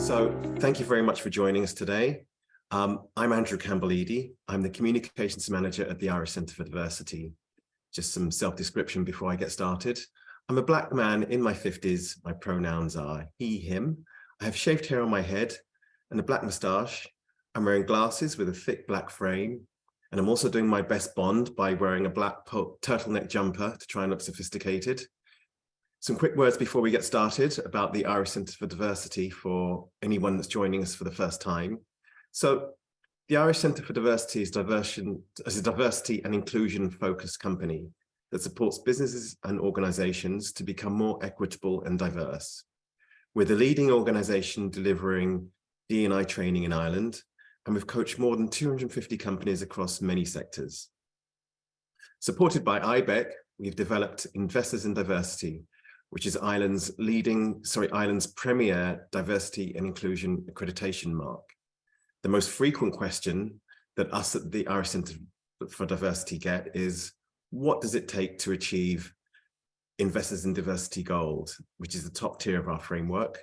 So thank you very much for joining us today. I'm Andrew Campbell-Edie. I'm the Communications Manager at the Irish Centre for Diversity. Just some self-description before I get started. I'm a Black man in my 50s. My pronouns are he, him. I have shaved hair on my head and a black moustache. I'm wearing glasses with a thick black frame. And I'm also doing my best Bond by wearing a black turtleneck jumper to try and look sophisticated. Some quick words before we get started about the Irish Centre for Diversity for anyone that's joining us for the first time. So the Irish Centre for Diversity is a diversity and inclusion focused company that supports businesses and organisations to become more equitable and diverse. We're the leading organisation delivering D&I training in Ireland, and we've coached more than 250 companies across many sectors. Supported by IBEC, we've developed Investors in Diversity, which is Ireland's premier diversity and inclusion accreditation mark. The most frequent question that us at the Irish Centre for Diversity get is, what does it take to achieve Investors in Diversity Gold, which is the top tier of our framework?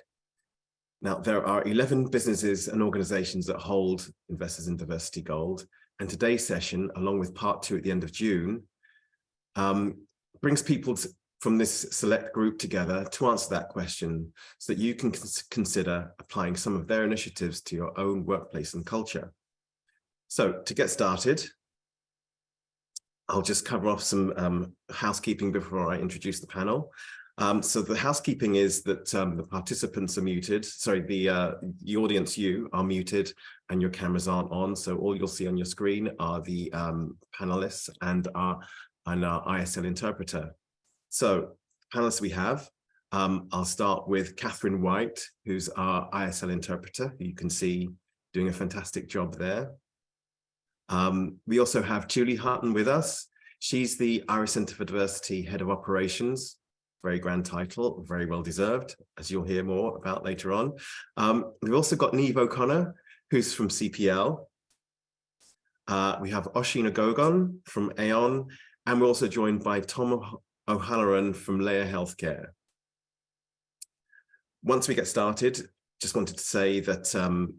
Now, there are 11 businesses and organisations that hold Investors in Diversity Gold, and today's session, along with part 2 at the end of June, brings people from this select group together to answer that question so that you can consider applying some of their initiatives to your own workplace and culture. So to get started, I'll just cover off some housekeeping before I introduce the panel. So the housekeeping is that the participants are muted. Sorry, the audience, you are muted and your cameras aren't on. So all you'll see on your screen are the panelists and our ISL interpreter. So panelists we have, I'll start with Catherine White, who's our ISL interpreter, who you can see doing a fantastic job there. We also have Julie Hutton with us. She's the Irish Centre for Diversity Head of Operations. Very grand title, very well deserved, as you'll hear more about later on. We've also got Niamh O'Connor, who's from CPL. We have Oisin O'Gogain from Aon, and we're also joined by Tom O'Halloran from Laya Healthcare. Once we get started, just wanted to say that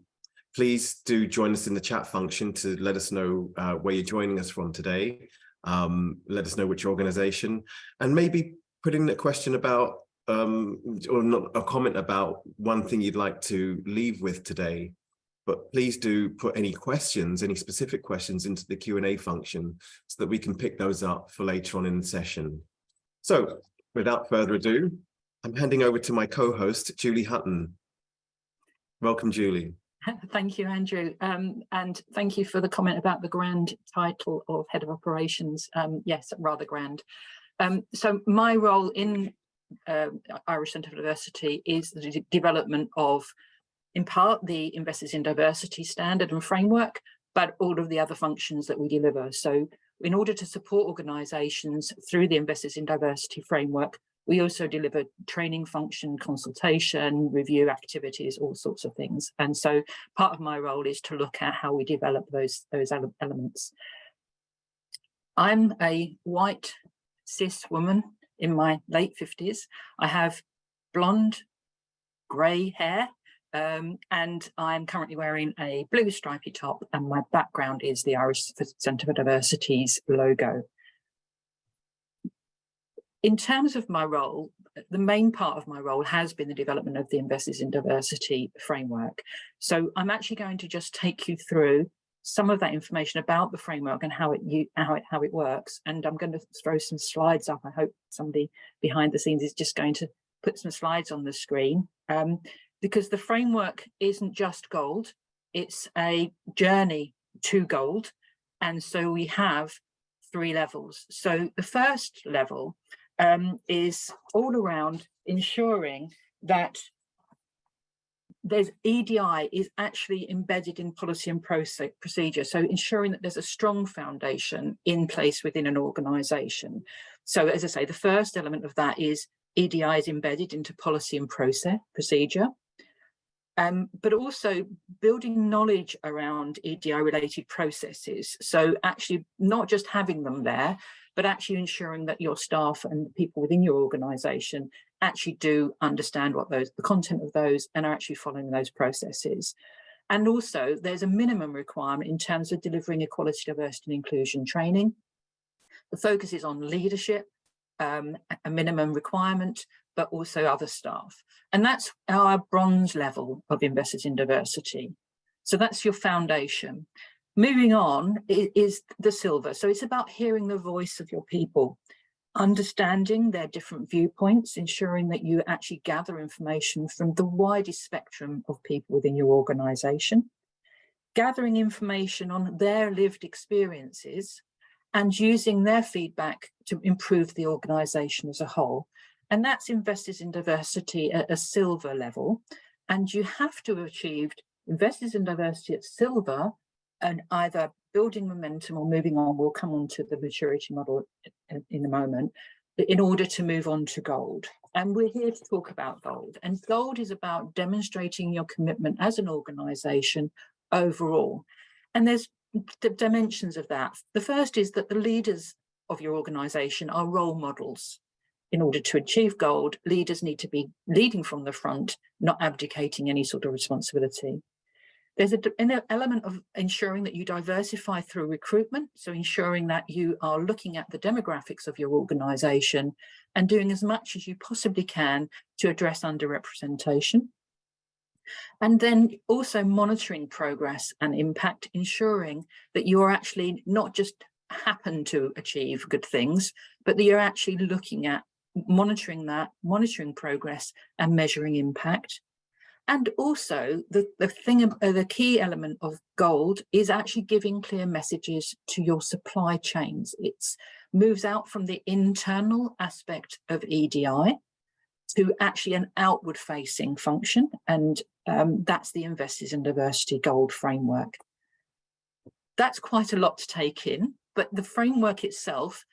please do join us in the chat function to let us know where you're joining us from today. Let us know which organisation, and maybe put in a question about, or not a comment about one thing you'd like to leave with today. But please do put any questions, any specific questions into the Q&A function so that we can pick those up for later on in the session. So without further ado, I'm handing over to my co-host, Julie Hutton. Welcome, Julie. Thank you, Andrew. And thank you for the comment about the grand title of Head of Operations. Yes, rather grand. So my role in Irish Centre for Diversity is the development of, in part, the Investors in Diversity standard and framework, but all of the other functions that we deliver. So in order to support organisations through the Investors in Diversity framework, we also deliver training function, consultation, review activities, all sorts of things. And so part of my role is to look at how we develop those elements. I'm a white cis woman in my late 50s. I have blonde, grey hair, and I'm currently wearing a blue stripy top, and my background is the Irish Centre for Diversity's logo. In terms of my role, the main part of my role has been the development of the Investors in Diversity framework. So I'm actually going to just take you through some of that information about the framework and how it works. And I'm going to throw some slides up. I hope somebody behind the scenes is just going to put some slides on the screen, because the framework isn't just gold, it's a journey to gold. And so we have 3 levels. So the first level is all around ensuring that there's EDI is actually embedded in policy and procedure. So ensuring that there's a strong foundation in place within an organisation. So as I say, the first element of that is EDI is embedded into policy and procedure. But also building knowledge around EDI related processes. So actually not just having them there, but actually ensuring that your staff and people within your organisation actually do understand what the content of those and are actually following those processes. And also there's a minimum requirement in terms of delivering equality, diversity and inclusion training. The focus is on leadership, a minimum requirement, but also other staff. And that's our bronze level of investors in diversity. So that's your foundation. Moving on is the silver. So it's about hearing the voice of your people, understanding their different viewpoints, ensuring that you actually gather information from the widest spectrum of people within your organisation, gathering information on their lived experiences and using their feedback to improve the organisation as a whole. And that's investors in diversity at a silver level. And you have to have achieved investors in diversity at silver and either building momentum or moving on. We'll come on to the maturity model in a moment, in order to move on to gold. And we're here to talk about gold. And gold is about demonstrating your commitment as an organisation overall. And there's the dimensions of that. The first is that the leaders of your organisation are role models. In order to achieve gold, leaders need to be leading from the front, not abdicating any sort of responsibility. There's an element of ensuring that you diversify through recruitment, so ensuring that you are looking at the demographics of your organisation and doing as much as you possibly can to address underrepresentation. And then also monitoring progress and impact, ensuring that you're actually not just happen to achieve good things, but that you're actually looking at monitoring progress and measuring impact. And also the key element of gold is actually giving clear messages to your supply chains. It moves out from the internal aspect of EDI to actually an outward facing function. And that's the Investors in Diversity Gold framework. That's quite a lot to take in, but the framework itself,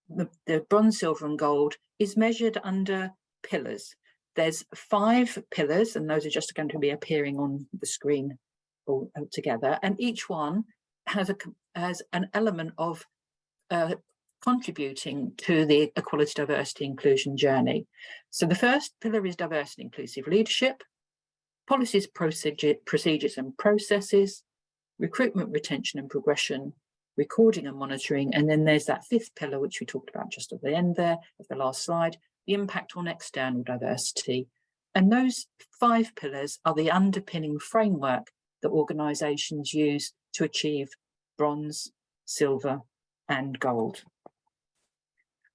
the bronze, silver and gold, is measured under pillars. There's 5 pillars, and those are just going to be appearing on the screen all together. And each one has an element of contributing to the equality, diversity, inclusion journey. So the first pillar is diversity, inclusive leadership, policies, procedures and processes, recruitment, retention and progression, recording and monitoring. And then there's that 5th pillar, which we talked about just at the end there of the last slide, the impact on external diversity. And those 5 pillars are the underpinning framework that organisations use to achieve bronze, silver and gold.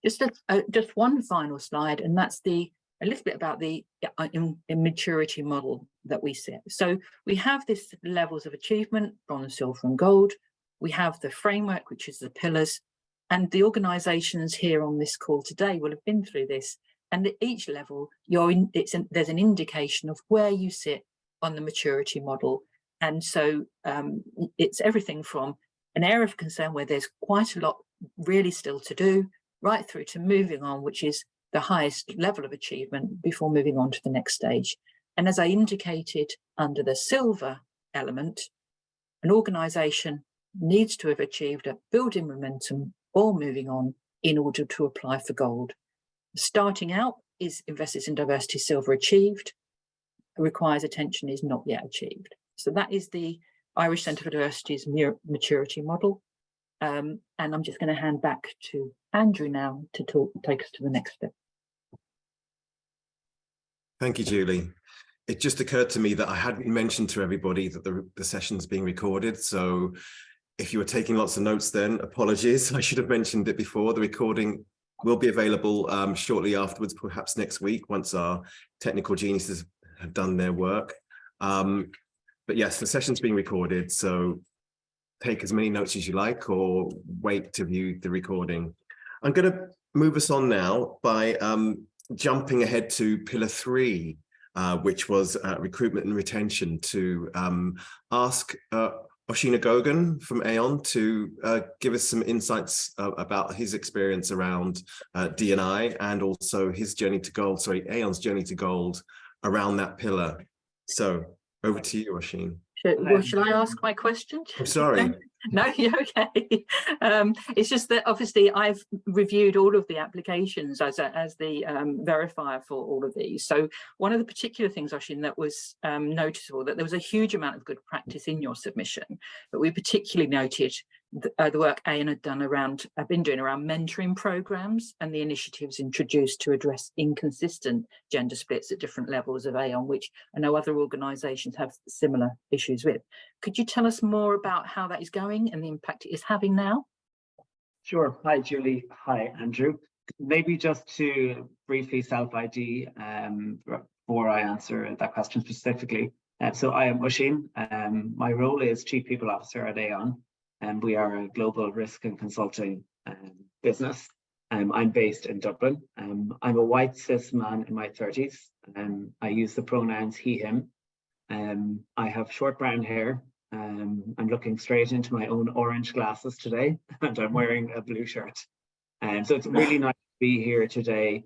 Just one final slide, and that's a little bit about the maturity model that we set. So we have this levels of achievement, bronze, silver and gold. We have the framework, which is the pillars. And the organisations here on this call today will have been through this. And at each level, there's an indication of where you sit on the maturity model. And so it's everything from an area of concern where there's quite a lot really still to do, right through to moving on, which is the highest level of achievement before moving on to the next stage. And as I indicated under the silver element, an organisation needs to have achieved a building momentum or moving on in order to apply for gold. Starting out is Investors in Diversity Silver achieved, requires attention is not yet achieved. So that is the Irish Centre for Diversity's maturity model. And I'm just going to hand back to Andrew now to take us to the next step. Thank you, Julie. It just occurred to me that I hadn't mentioned to everybody that the session's being recorded. So if you were taking lots of notes then, apologies. I should have mentioned it before. The recording will be available shortly afterwards, perhaps next week, once our technical geniuses have done their work. But yes, the session's being recorded, so take as many notes as you like or wait to view the recording. I'm going to move us on now by jumping ahead to pillar 3, which was recruitment and retention, to ask Oisin O'Gogain from Aon to give us some insights about his experience around D&I and also his journey to gold, Aon's journey to gold around that pillar. So over to you, Oisin. Shall I ask my question? I'm sorry. No, you're okay. It's just that obviously I've reviewed all of the applications as the verifier for all of these. So one of the particular things, Oisin, that was noticeable, that there was a huge amount of good practice in your submission, but we particularly noted the work Aon had been doing around mentoring programs and the initiatives introduced to address inconsistent gender splits at different levels of Aon, which I know other organisations have similar issues with. Could you tell us more about how that is going and the impact it is having now? Sure. Hi, Julie. Hi, Andrew. Maybe just to briefly self-ID before I answer that question specifically. So I am Oisin. My role is Chief People Officer at Aon, and we are a global risk and consulting business. I'm based in Dublin. I'm a white cis man in my 30s. I use the pronouns he, him. I have short brown hair. I'm looking straight into my own orange glasses today, and I'm wearing a blue shirt. So it's really nice to be here today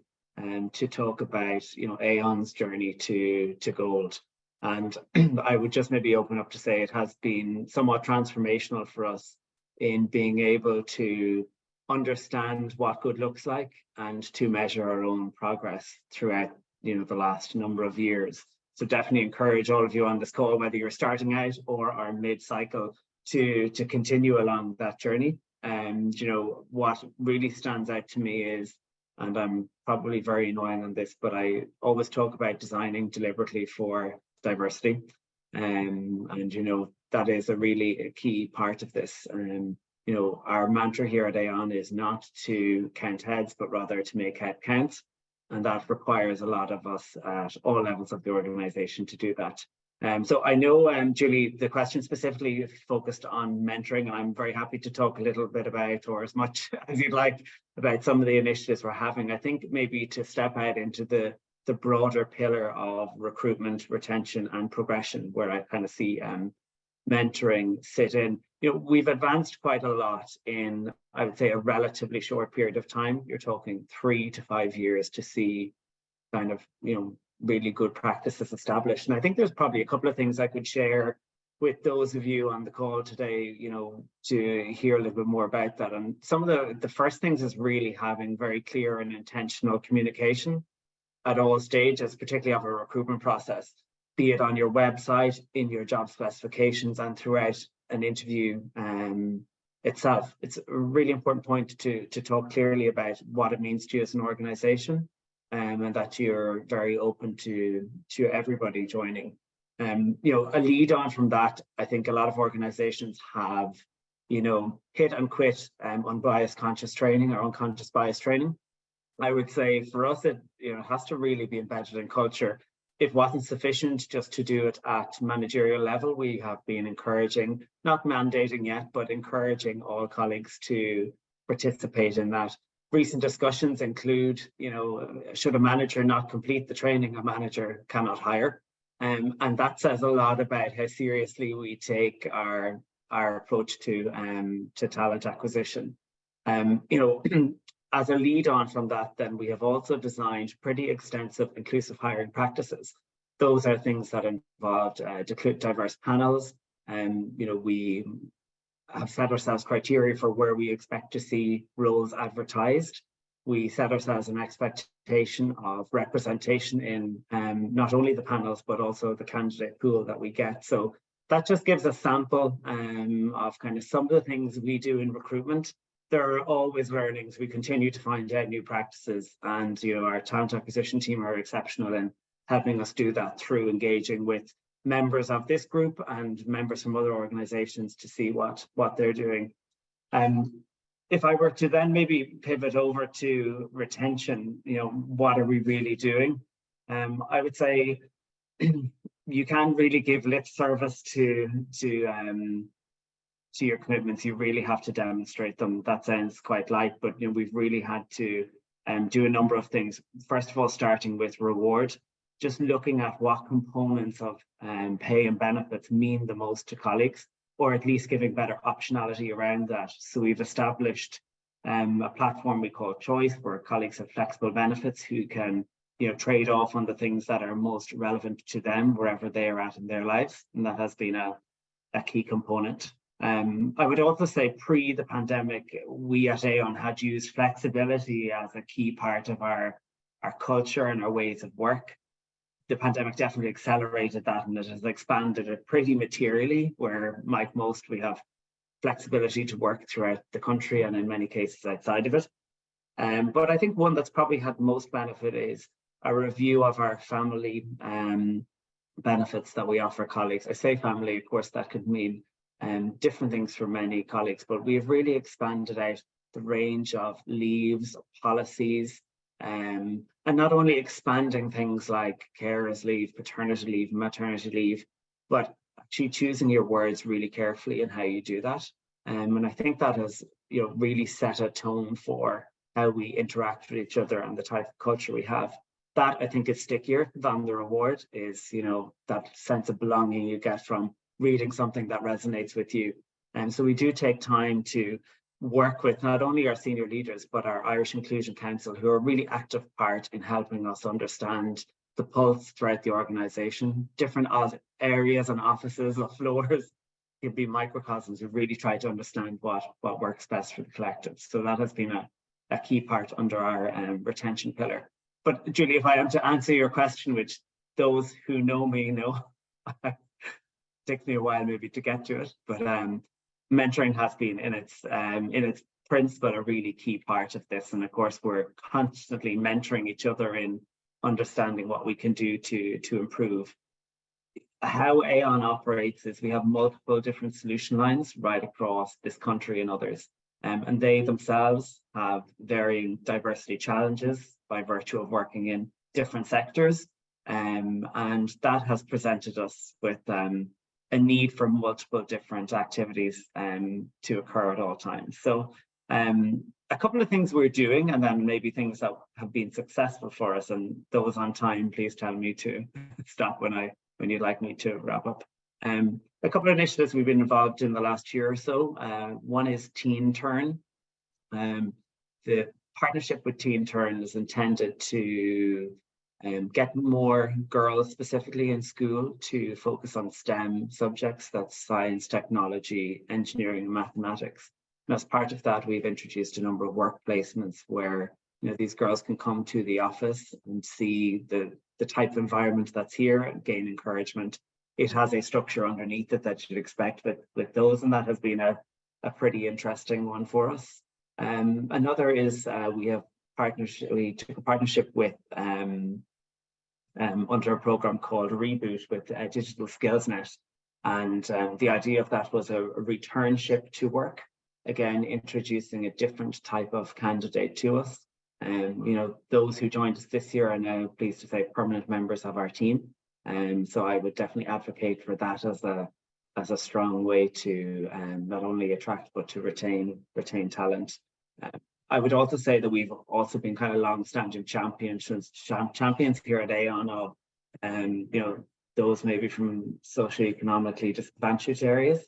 to talk about, Aon's journey to gold. And I would just maybe open up to say it has been somewhat transformational for us in being able to understand what good looks like and to measure our own progress throughout, the last number of years. So definitely encourage all of you on this call, whether you're starting out or are mid-cycle, to continue along that journey. And what really stands out to me is, and I'm probably very annoying on this, but I always talk about designing deliberately for diversity. And that is a key part of this. Our mantra here at Aon is not to count heads, but rather to make head count. And that requires a lot of us at all levels of the organization to do that. So I know, Julie, the question specifically focused on mentoring, and I'm very happy to talk a little bit about, or as much as you'd like, about some of the initiatives we're having. I think maybe to step out into the broader pillar of recruitment, retention, and progression, where I kind of see mentoring sit in. We've advanced quite a lot in, I would say, a relatively short period of time. You're talking 3 to 5 years to see kind of, really good practices established. And I think there's probably a couple of things I could share with those of you on the call today, to hear a little bit more about that. And some of the first things is really having very clear and intentional communication at all stages, particularly of a recruitment process, be it on your website, in your job specifications, and throughout an interview itself. It's a really important point to talk clearly about what it means to you as an organization, and that you're very open to everybody joining. A lead on from that, I think a lot of organizations have, hit and quit unbiased conscious training or unconscious bias training. I would say for us, it has to really be embedded in culture. It wasn't sufficient just to do it at managerial level. We have been encouraging, not mandating yet, but encouraging all colleagues to participate in that. Recent discussions include, should a manager not complete the training, a manager cannot hire. And that says a lot about how seriously we take our approach to talent acquisition. As a lead on from that, then we have also designed pretty extensive inclusive hiring practices. Those are things that involved diverse panels. We have set ourselves criteria for where we expect to see roles advertised. We set ourselves an expectation of representation in not only the panels, but also the candidate pool that we get. So that just gives a sample of kind of some of the things we do in recruitment. There are always learnings. We continue to find out new practices, and our talent acquisition team are exceptional in helping us do that through engaging with members of this group and members from other organizations to see what they're doing. If I were to then maybe pivot over to retention, what are we really doing? I would say you can't really give lip service to your commitments. You really have to demonstrate them. That sounds quite light, but we've really had to do a number of things. First of all, starting with reward, just looking at what components of pay and benefits mean the most to colleagues, or at least giving better optionality around that. So we've established a platform we call Choice, where colleagues have flexible benefits who can trade off on the things that are most relevant to them wherever they are at in their lives. And that has been a key component. I would also say pre the pandemic, we at Aon had used flexibility as a key part of our culture and our ways of work. The pandemic definitely accelerated that, and it has expanded it pretty materially, where like most, we have flexibility to work throughout the country and in many cases outside of it. But I think one that's probably had most benefit is a review of our family benefits that we offer colleagues. I say family, of course, that could mean different things for many colleagues, but we have really expanded out the range of leaves, policies, and not only expanding things like carers leave, paternity leave, maternity leave, but actually choosing your words really carefully in how you do that. And I think that has, really set a tone for how we interact with each other and the type of culture we have. That I think is stickier than the reward is, that sense of belonging you get from reading something that resonates with you. And so we do take time to work with not only our senior leaders, but our Irish Inclusion Council, who are a really active part in helping us understand the pulse throughout the organisation, different areas and offices or floors. It could be microcosms. We really try to understand what works best for the collective. So that has been a key part under our retention pillar. But Julie, if I am to answer your question, which those who know me know, it takes me a while maybe to get to it, but mentoring has been in its principle a really key part of this. And of course, we're constantly mentoring each other in understanding what we can do to improve. How Aon operates is we have multiple different solution lines right across this country and others. And they themselves have varying diversity challenges by virtue of working in different sectors. And that has presented us with a need for multiple different activities to occur at all times. So a couple of things we're doing, and then maybe things that have been successful for us, and those on time, please tell me to stop when you'd like me to wrap up. A couple of initiatives we've been involved in the last year or so. One is Teen Turn. The partnership with Teen Turn is intended to get more girls specifically in school to focus on STEM subjects, that's science, technology, engineering, and mathematics. And as part of that, we've introduced a number of work placements where these girls can come to the office and see the type of environment that's here and gain encouragement. It has a structure underneath it that you'd expect with those, and that has been a pretty interesting one for us. Another is we took a partnership with under a program called Reboot with Digital Skills Net, and the idea of that was a returnship to work, again introducing a different type of candidate to us. Those who joined us this year are now pleased to say permanent members of our team, and so I would definitely advocate for that as a strong way to not only attract but to retain talent. I would also say that we've also been kind of long-standing champions here at Aon of, those maybe from socioeconomically disadvantaged areas.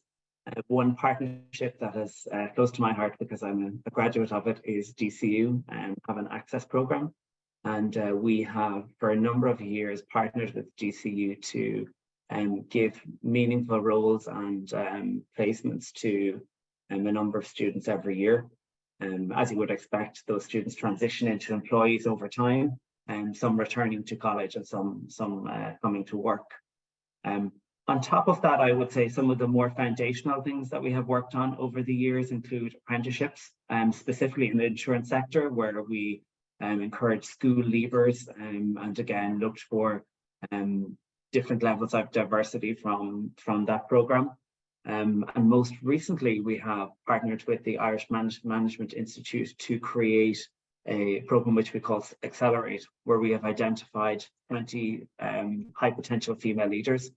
One partnership that is close to my heart because I'm a graduate of it is DCU and have an access program. And we have for a number of years partnered with DCU to give meaningful roles and placements to a number of students every year. As you would expect, those students transition into employees over time, and some returning to college and some coming to work. On top of that, I would say some of the more foundational things that we have worked on over the years include apprenticeships, specifically in the insurance sector, where we encourage school leavers and again looked for different levels of diversity from that programme. And most recently, we have partnered with the Irish Management Institute to create a program which we call Accelerate, where we have identified 20 high potential female leaders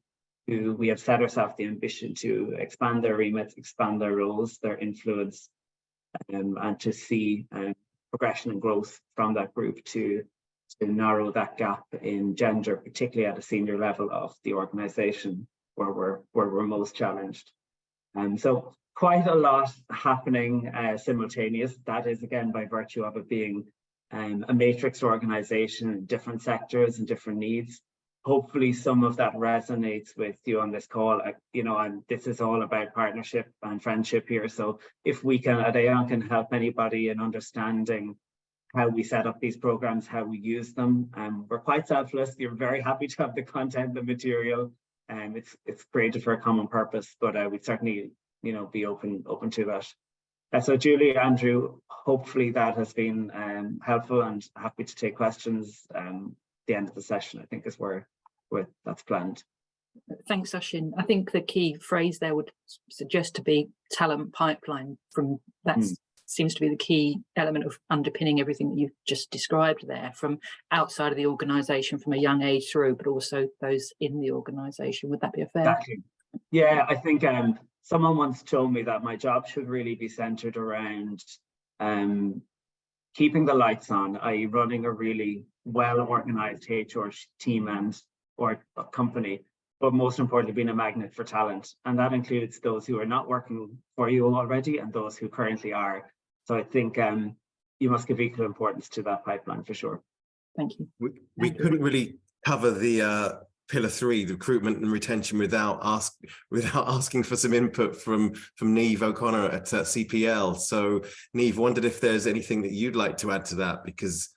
who we have set ourselves the ambition to expand their remits, expand their roles, their influence, and to see progression and growth from that group to narrow that gap in gender, particularly at a senior level of the organisation where we're most challenged. So quite a lot happening simultaneous. That is again by virtue of it being a matrix organisation in different sectors and different needs. hopefully some of that resonates with you on this call. You know, and this is all about partnership and friendship here. So if we can, at Aon, can help anybody in understanding how we set up these programs, how we use them, we're quite selfless. You're very happy to have the content, the material, and it's created for a common purpose. But we'd certainly, you know, be open to that. So Julie, Andrew, hopefully that has been helpful, and happy to take questions the end of the session, I think, is where that's planned. Thanks, Oisin. I think the key phrase there would suggest to be talent pipeline. From that seems to be the key element of underpinning everything that you've just described there, from outside of the organisation from a young age through, but also those in the organisation. Would that be a fair? Exactly. Yeah, I think someone once told me that my job should really be centred around keeping the lights on, i.e. running a really well-organised HR team or company, but most importantly, being a magnet for talent. And that includes those who are not working for you already and those who currently are. So I think you must give equal importance to that pipeline for sure. Thank you. We couldn't really cover the pillar 3, the recruitment and retention, without asking for some input from Niamh O'Connor at CPL. So Niamh, wondered if there's anything that you'd like to add to that, because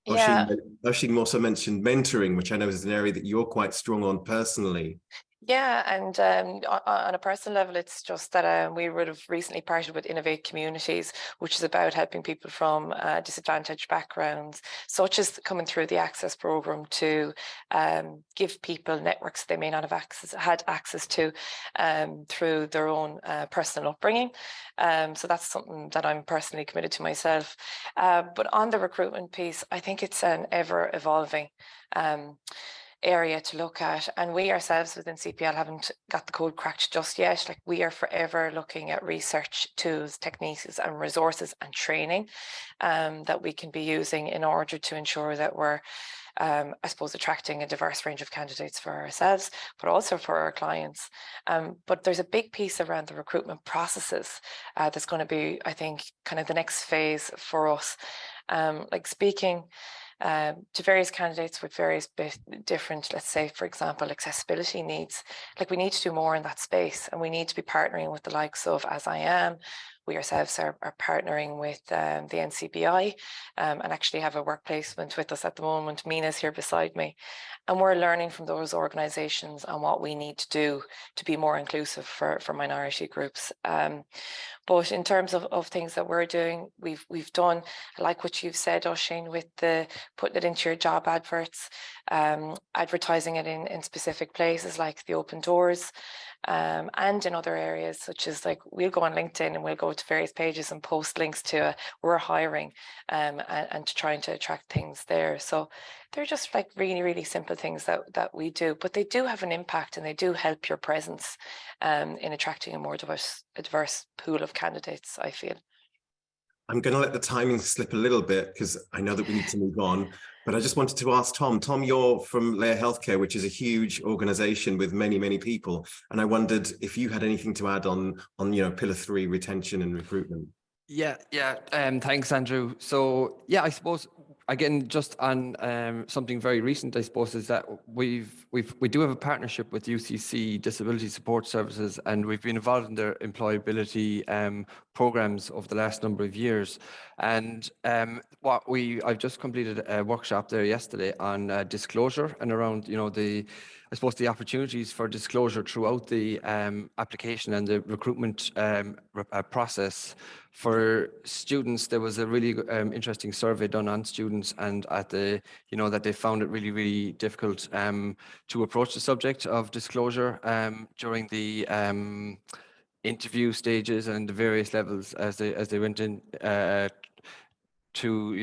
Oisin also mentioned mentoring, which I know is an area that you're quite strong on personally. Yeah, and on a personal level, it's just that we would have recently partnered with Innovate Communities, which is about helping people from disadvantaged backgrounds, such as coming through the Access programme, to give people networks they may not have had access to through their own personal upbringing. So that's something that I'm personally committed to myself. But on the recruitment piece, I think it's an ever-evolving area to look at, and we ourselves within CPL haven't got the code cracked just yet. Like, we are forever looking at research tools, techniques and resources and training that we can be using in order to ensure that we're I suppose attracting a diverse range of candidates for ourselves, but also for our clients. But there's a big piece around the recruitment processes that's going to be, I think, kind of the next phase for us. Like, speaking to various candidates with various different, let's say, for example, accessibility needs. Like, we need to do more in that space, and we need to be partnering with the likes of As I Am. We ourselves are partnering with the NCBI and actually have a work placement with us at the moment. Mina's here beside me. And we're learning from those organisations on what we need to do to be more inclusive for minority groups. But in terms of things that we're doing, we've done, like what you've said, Oisin, with the putting it into your job adverts, advertising it in specific places like the open doors, and in other areas, such as, like, we'll go on LinkedIn and we'll go to various pages and post links to we're hiring, and to trying to attract things there. So they're just like really, really simple things that we do, but they do have an impact, and they do help your presence in attracting a more diverse pool of candidates, I feel. I'm going to let the timing slip a little bit because I know that we need to move on, but I just wanted to ask Tom. Tom, you're from Laya Healthcare, which is a huge organization with many, many people. And I wondered if you had anything to add on pillar 3, retention and recruitment. Yeah. Thanks, Andrew. So yeah, I suppose, again, just on something very recent, I suppose, is that we do have a partnership with UCC Disability Support Services, and we've been involved in their employability programs over the last number of years. And I've just completed a workshop there yesterday on disclosure and around, I suppose, the opportunities for disclosure throughout the application and the recruitment process. For students, there was a really interesting survey done on students, and that they found it really, really difficult to approach the subject of disclosure during the interview stages and the various levels as they went in to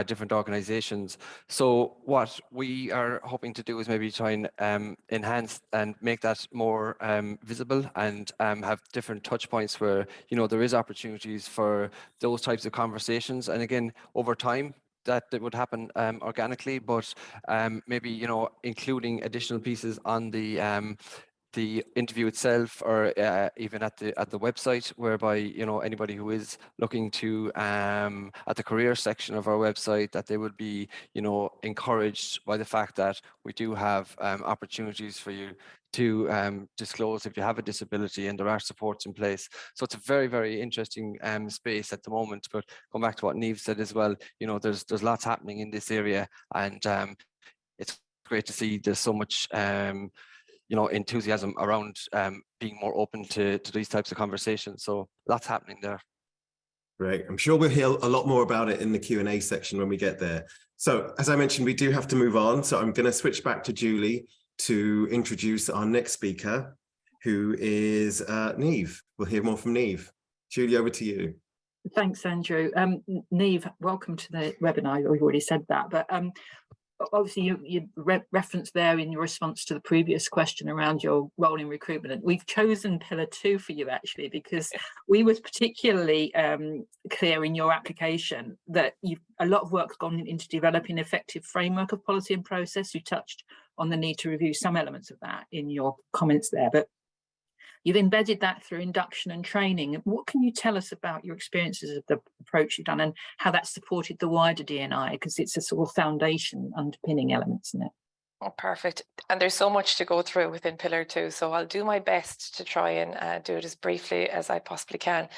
different organizations. So what we are hoping to do is maybe try and enhance and make that more visible, and have different touch points where there is opportunities for those types of conversations. And again, over time, that would happen organically, but maybe including additional pieces on the the interview itself, or even at the website, whereby anybody who is looking to at the career section of our website, that they would be encouraged by the fact that we do have opportunities for you to disclose if you have a disability, and there are supports in place. So it's a very, very interesting space at the moment. But going back to what Niamh said as well, there's lots happening in this area, and it's great to see there's so much enthusiasm around being more open to these types of conversations. So lots happening there. Great. I'm sure we'll hear a lot more about it in the Q&A section when we get there. So as I mentioned, we do have to move on. So I'm going to switch back to Julie to introduce our next speaker, who is Niamh. We'll hear more from Niamh. Julie, over to you. Thanks, Andrew. Niamh, welcome to the webinar. We've already said that, but obviously you referenced there in your response to the previous question around your role in recruitment, and we've chosen pillar 2 for you actually, because we was particularly clear in your application that a lot of work's gone into developing an effective framework of policy and process. You touched on the need to review some elements of that in your comments there, but you've embedded that through induction and training. What can you tell us about your experiences of the approach you've done and how that supported the wider D&I? Because it's a sort of foundation underpinning elements in it. Oh, perfect. And there's so much to go through within pillar 2. So I'll do my best to try and do it as briefly as I possibly can.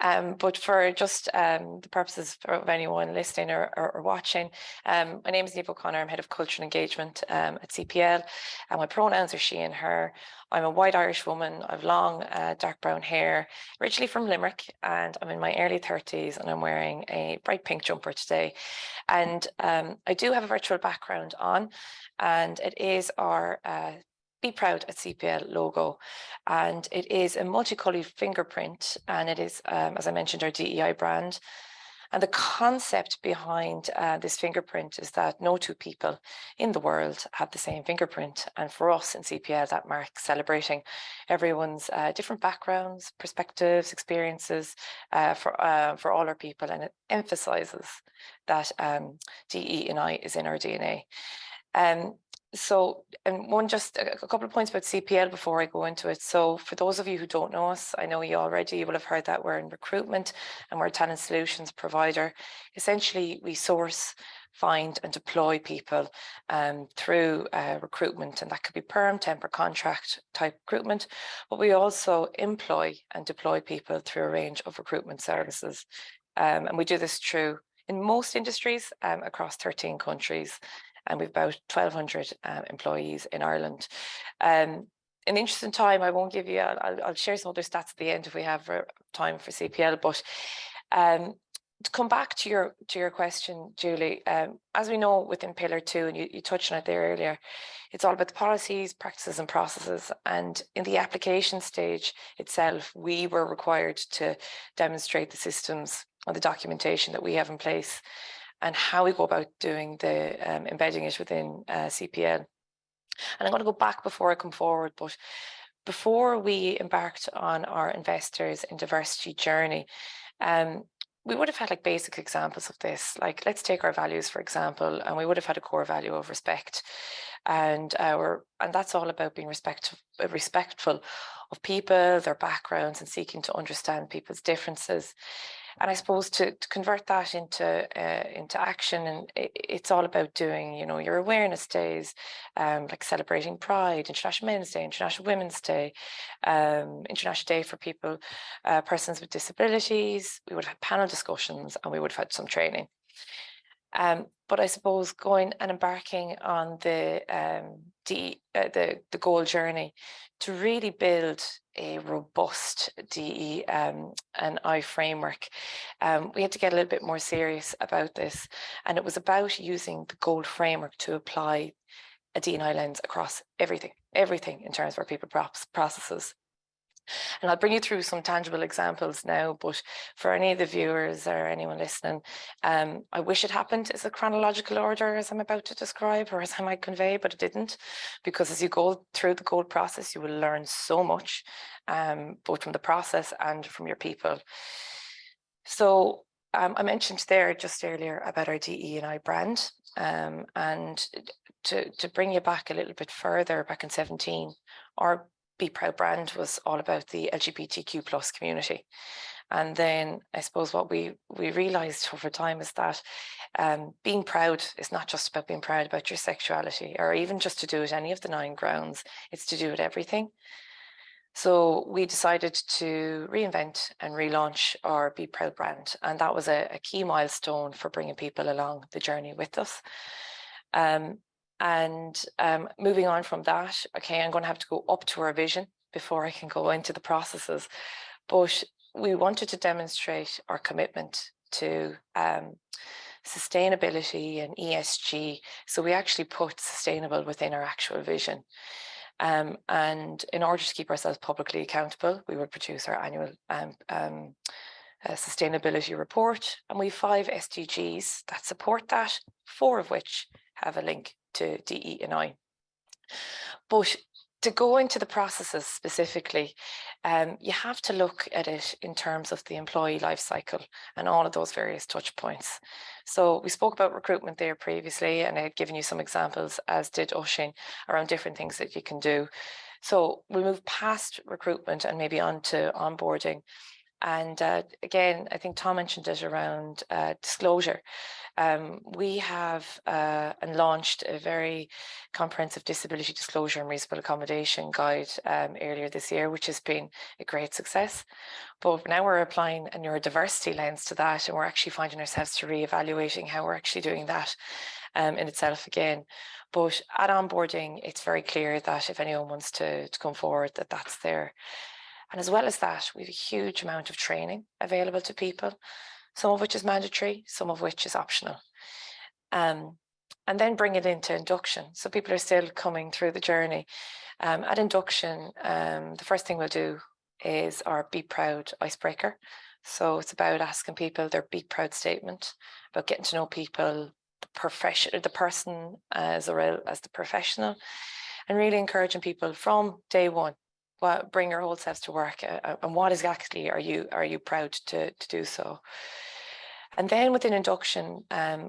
But for just the purposes of anyone listening or watching, my name is Niamh O'Connor. I'm head of culture and engagement at CPL, and my pronouns are she and her. I'm a white Irish woman. I've long, dark brown hair, originally from Limerick, and I'm in my early 30s, and I'm wearing a bright pink jumper today. And I do have a virtual background on, and it is our Be Proud at CPL logo, and it is a multicolored fingerprint, and it is, as I mentioned, our DEI brand. And the concept behind this fingerprint is that no two people in the world have the same fingerprint. And for us in CPL, that marks celebrating everyone's different backgrounds, perspectives, experiences for all our people. And it emphasizes that DE&I is in our DNA. So, and just a couple of points about CPL before I go into it. So for those of you who don't know us, I know you already will have heard that we're in recruitment and we're a talent solutions provider. Essentially, we source, find and deploy people through recruitment, and that could be perm, temp or contract type recruitment, but we also employ and deploy people through a range of recruitment services. And we do this through, in most industries, across 13 countries. And we've about 1,200 employees in Ireland. In the interest of time, I won't give you, I'll share some other stats at the end if we have time for CPL, but to come back to your question, Julie, as we know within pillar 2, and you touched on it there earlier, it's all about the policies, practices and processes. And in the application stage itself, we were required to demonstrate the systems or the documentation that we have in place and how we go about doing the embedding it within CPL. And I'm going to go back before I come forward, but before we embarked on our investors in diversity journey, we would have had like basic examples of this. Like, let's take our values, for example, and we would have had a core value of respect. And that's all about being respectful of people, their backgrounds, and seeking to understand people's differences. And I suppose to convert that into action, and it's all about doing, your awareness days, like celebrating Pride, International Men's Day, International Women's Day, International Day for people, persons with disabilities. We would have had panel discussions, and we would have had some training. But I suppose going and embarking on the goal journey to really build a robust DE and I framework, we had to get a little bit more serious about this, and it was about using the goal framework to apply a D&I lens across everything in terms of our people processes. And I'll bring you through some tangible examples now, but for any of the viewers or anyone listening, I wish it happened as a chronological order as I'm about to describe or as I might convey, but it didn't, because as you go through the goal process, you will learn so much, both from the process and from your people. So I mentioned there just earlier about our DE&I brand, and to bring you back a little bit further, back in 2017, our Be Proud brand was all about the LGBTQ plus community. And then I suppose what we realized over time is that being proud is not just about being proud about your sexuality, or even just to do it any of the 9 grounds. It's to do it everything. So we decided to reinvent and relaunch our Be Proud brand. And that was a key milestone for bringing people along the journey with us. Moving on from that, okay, I'm going to have to go up to our vision before I can go into the processes. But we wanted to demonstrate our commitment to sustainability and ESG. So we actually put sustainable within our actual vision. And in order to keep ourselves publicly accountable, we would produce our annual sustainability report. And we have 5 SDGs that support that, 4 of which have a link to DE&I. But to go into the processes specifically, you have to look at it in terms of the employee life cycle and all of those various touch points. So we spoke about recruitment there previously, and I had given you some examples, as did Oisin, around different things that you can do. So we move past recruitment and maybe on to onboarding. And again, I think Tom mentioned it around disclosure. We have and launched a very comprehensive disability disclosure and reasonable accommodation guide earlier this year, which has been a great success. But now we're applying a neurodiversity lens to that, and we're actually finding ourselves to reevaluating how we're actually doing that in itself again. But at onboarding, it's very clear that if anyone wants to come forward, that's there. And as well as that, we have a huge amount of training available to people, some of which is mandatory, some of which is optional. And then bring it into induction. So people are still coming through the journey. At induction, the first thing we'll do is our Be Proud icebreaker. So it's about asking people their Be Proud statement, about getting to know people, the person as the professional, and really encouraging people from day one. Well, bring your whole selves to work, and what exactly are you proud to do so? And then within induction,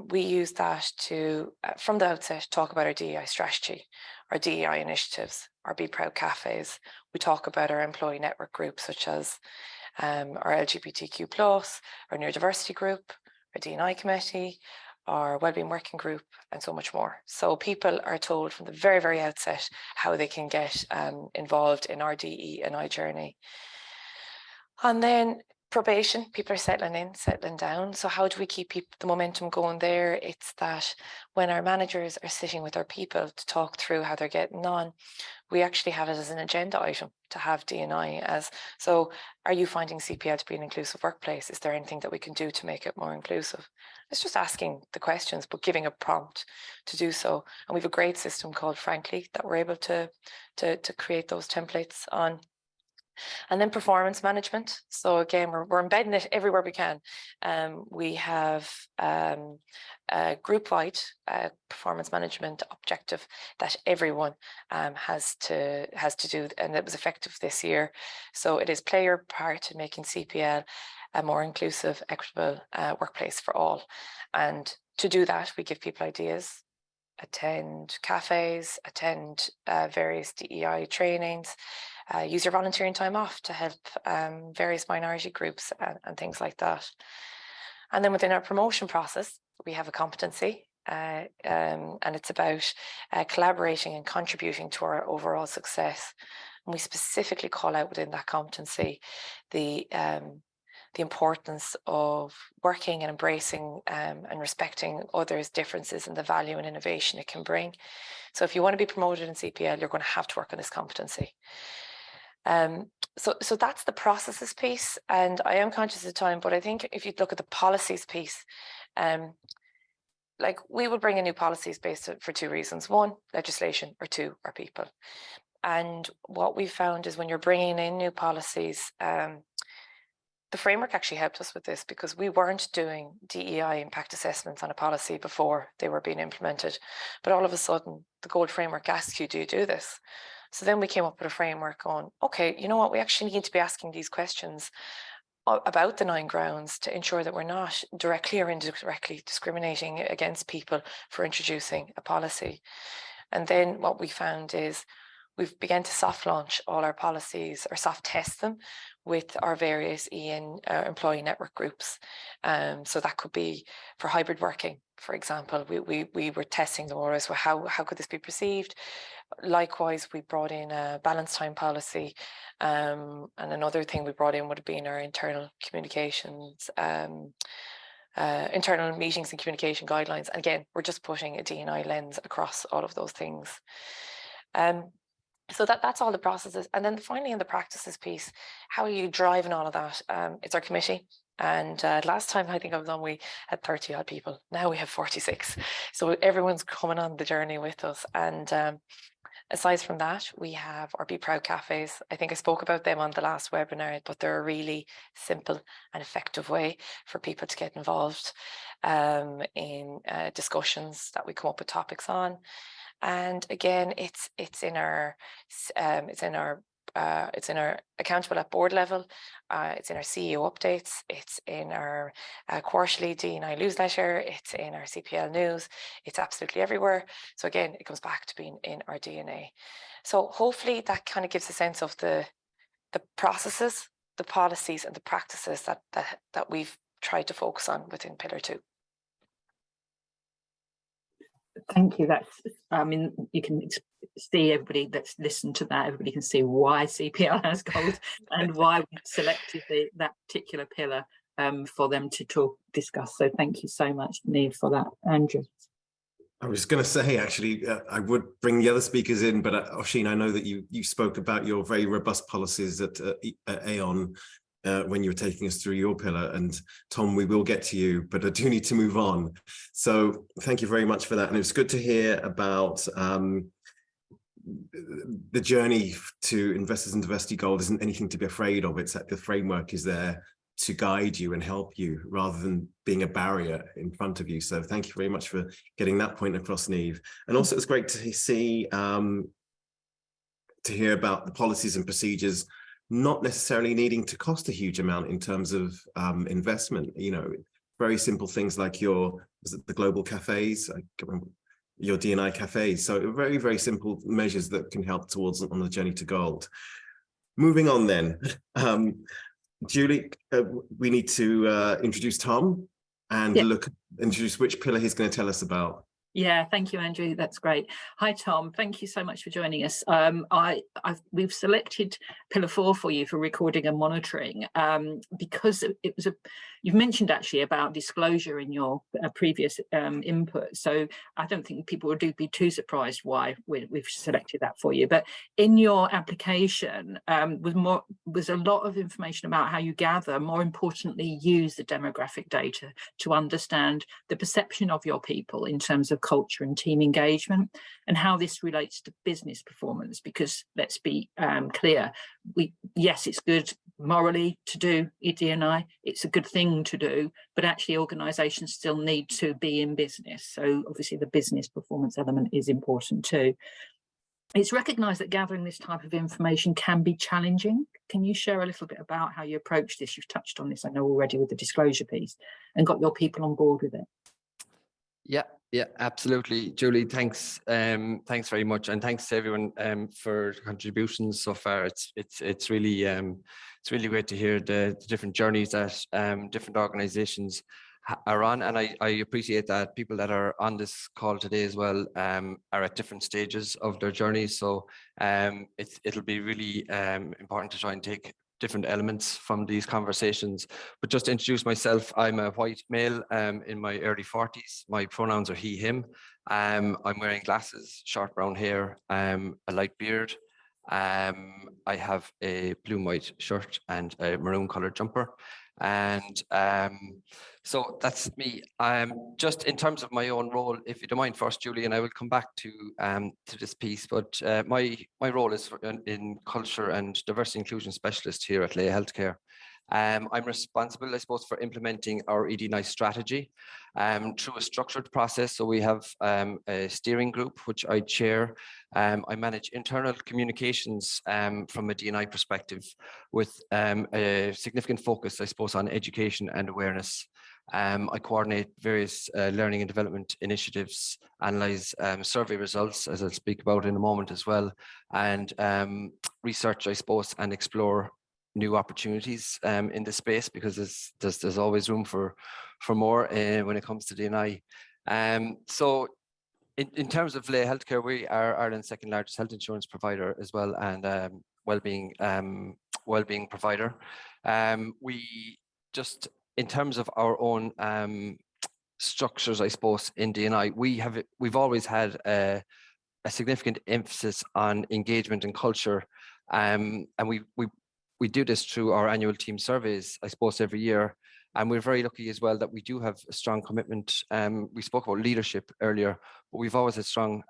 we use that to, from the outset, talk about our DEI strategy, our DEI initiatives, our Be Proud cafes. We talk about our employee network groups, such as our LGBTQ+, our neurodiversity group, our D&I committee, our wellbeing working group, and so much more. So people are told from the very, very outset how they can get involved in our DE&I journey. And then probation, people are settling down. So how do we keep the momentum going there? It's that when our managers are sitting with our people to talk through how they're getting on, we actually have it as an agenda item to have D&I as, so are you finding CPL to be an inclusive workplace? Is there anything that we can do to make it more inclusive? It's just asking the questions, but giving a prompt to do so. And we have a great system called Frankly that we're able to create those templates on. And then performance management. So again, we're embedding it everywhere we can. We have a group-wide performance management objective that everyone has to do, and it was effective this year. So it is play your part in making CPL a more inclusive, equitable workplace for all. And to do that, we give people ideas, attend cafes, attend various DEI trainings, use your volunteering time off to help various minority groups and things like that. And then within our promotion process, we have a competency, and it's about collaborating and contributing to our overall success. And we specifically call out within that competency the importance of working and embracing and respecting others' differences and the value and innovation it can bring. So if you want to be promoted in CPL, you're going to have to work on this competency. So that's the processes piece, and I am conscious of time, but I think if you look at the policies piece, like we will bring in new policies based for 2 reasons: 1, legislation, or 2, our people. And what we found is when you're bringing in new policies, the framework actually helped us with this, because we weren't doing DEI impact assessments on a policy before they were being implemented. But all of a sudden, the gold framework asks you, do you do this? So then we came up with a framework on, okay, you know what, we actually need to be asking these questions about the 9 grounds to ensure that we're not directly or indirectly discriminating against people for introducing a policy. And then what we found is we've begun to soft launch all our policies, or soft test them with our various employee network groups. So that could be for hybrid working, for example. We were testing them always. Well, how could this be perceived? Likewise, we brought in a balance time policy. And another thing we brought in would have been our internal communications, internal meetings and communication guidelines. And again, we're just putting a D&I lens across all of those things. So that's all the processes. And then finally, in the practices piece, how are you driving all of that? It's our committee. And last time I think I was on, we had 30 odd people. Now we have 46. So everyone's coming on the journey with us. And aside from that, we have our Be Proud cafes. I think I spoke about them on the last webinar, but they're a really simple and effective way for people to get involved in discussions that we come up with topics on. And again, it's in our accountable at board level. It's in our CEO updates. It's in our quarterly D&I newsletter. It's in our CPL news. It's absolutely everywhere. So again, it comes back to being in our DNA. So hopefully that kind of gives a sense of the processes, the policies, and the practices that we've tried to focus on within Pillar 2. Thank you. That's, I mean, you can see, everybody that's listened to that, everybody can see why CPL has goals and why we selected that particular pillar for them to discuss. So thank you so much, Niamh, for that. Andrew. I was going to say, actually, I would bring the other speakers in, but Oisin, I know that you spoke about your very robust policies at Aon when you were taking us through your pillar, and Tom, we will get to you, but I do need to move on. So thank you very much for that. And it's good to hear about the journey to Investors in Diversity Gold isn't anything to be afraid of. It's that the framework is there to guide you and help you rather than being a barrier in front of you. So thank you very much for getting that point across, Niamh. And also it's great to see, to hear about the policies and procedures not necessarily needing to cost a huge amount in terms of investment. You know, very simple things like the global cafes, your D&I cafes. So very, very simple measures that can help towards on the journey to gold. Moving on then, Julie, we need to introduce Tom and introduce which pillar he's going to tell us about. Yeah, thank you, Andrew. That's great. Hi, Tom. Thank you so much for joining us. We've selected Pillar 4 for you for recording and monitoring because it was you've mentioned actually about disclosure in your previous input. So I don't think people would be too surprised why we've selected that for you. But in your application was a lot of information about how you gather, more importantly, use the demographic data to understand the perception of your people in terms of culture and team engagement, and how this relates to business performance. Because let's be clear, yes, it's good morally to do ED&I, it's a good thing to do, but actually organisations still need to be in business. So obviously the business performance element is important too. It's recognised that gathering this type of information can be challenging. Can you share a little bit about how you approach this? You've touched on this, I know, already with the disclosure piece, and got your people on board with it. Yeah, absolutely, Julie. Thanks very much, and thanks to everyone for contributions so far. It's really great to hear the different journeys that different organisations are on, and I appreciate that people that are on this call today as well are at different stages of their journey. So it'll be really important to try and take different elements from these conversations. But just to introduce myself, I'm a white male in my early 40s. My pronouns are he, him. I'm wearing glasses, short brown hair, a light beard. I have a blue and white shirt and a maroon coloured jumper. And so that's me. Just in terms of my own role, if you don't mind first, Julie, and I will come back to this piece, but my role is in culture and diversity inclusion specialist here at Laya Healthcare. I'm responsible, I suppose, for implementing our ED&I strategy through a structured process. So we have a steering group, which I chair. I manage internal communications from a D&I perspective with a significant focus, I suppose, on education and awareness. I coordinate various learning and development initiatives, analyze survey results, as I'll speak about in a moment as well, and research, I suppose, and explore new opportunities in this space, because there's always room for more when it comes to D&I. So in terms of Laya Healthcare, we are Ireland's second largest health insurance provider as well, and wellbeing provider. We just, in terms of our own structures, I suppose, in D&I, we've always had a significant emphasis on engagement and culture, and we do this through our annual team surveys, I suppose, every year. And we're very lucky as well that we do have a strong commitment. We spoke about leadership earlier, but we've always had strong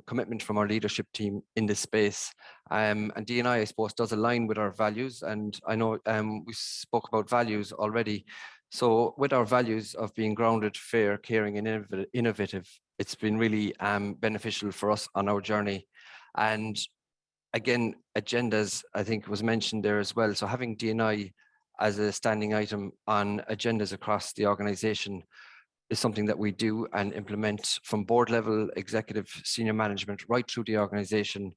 commitment from our leadership team in this space. And D&I suppose, does align with our values. And I know we spoke about values already. So with our values of being grounded, fair, caring, and innovative, it's been really beneficial for us on our journey. And again, agendas, I think, was mentioned there as well. So having D&I as a standing item on agendas across the organization is something that we do and implement from board level, executive, senior management, right through the organization.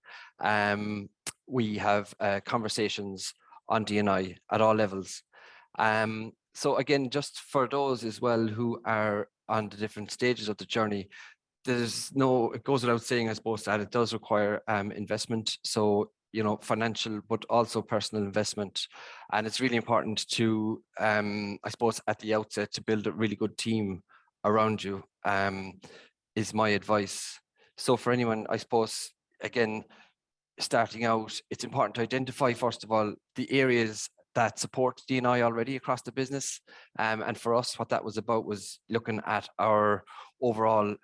We have conversations on D&I at all levels. So again, just for those as well who are on the different stages of the journey, it goes without saying, I suppose, that it does require investment. So, financial, but also personal investment. And it's really important to, I suppose, at the outset, to build a really good team around you, is my advice. So for anyone, I suppose, again, starting out, it's important to identify, first of all, the areas that support D&I already across the business. And for us, what that was about was looking at our overall,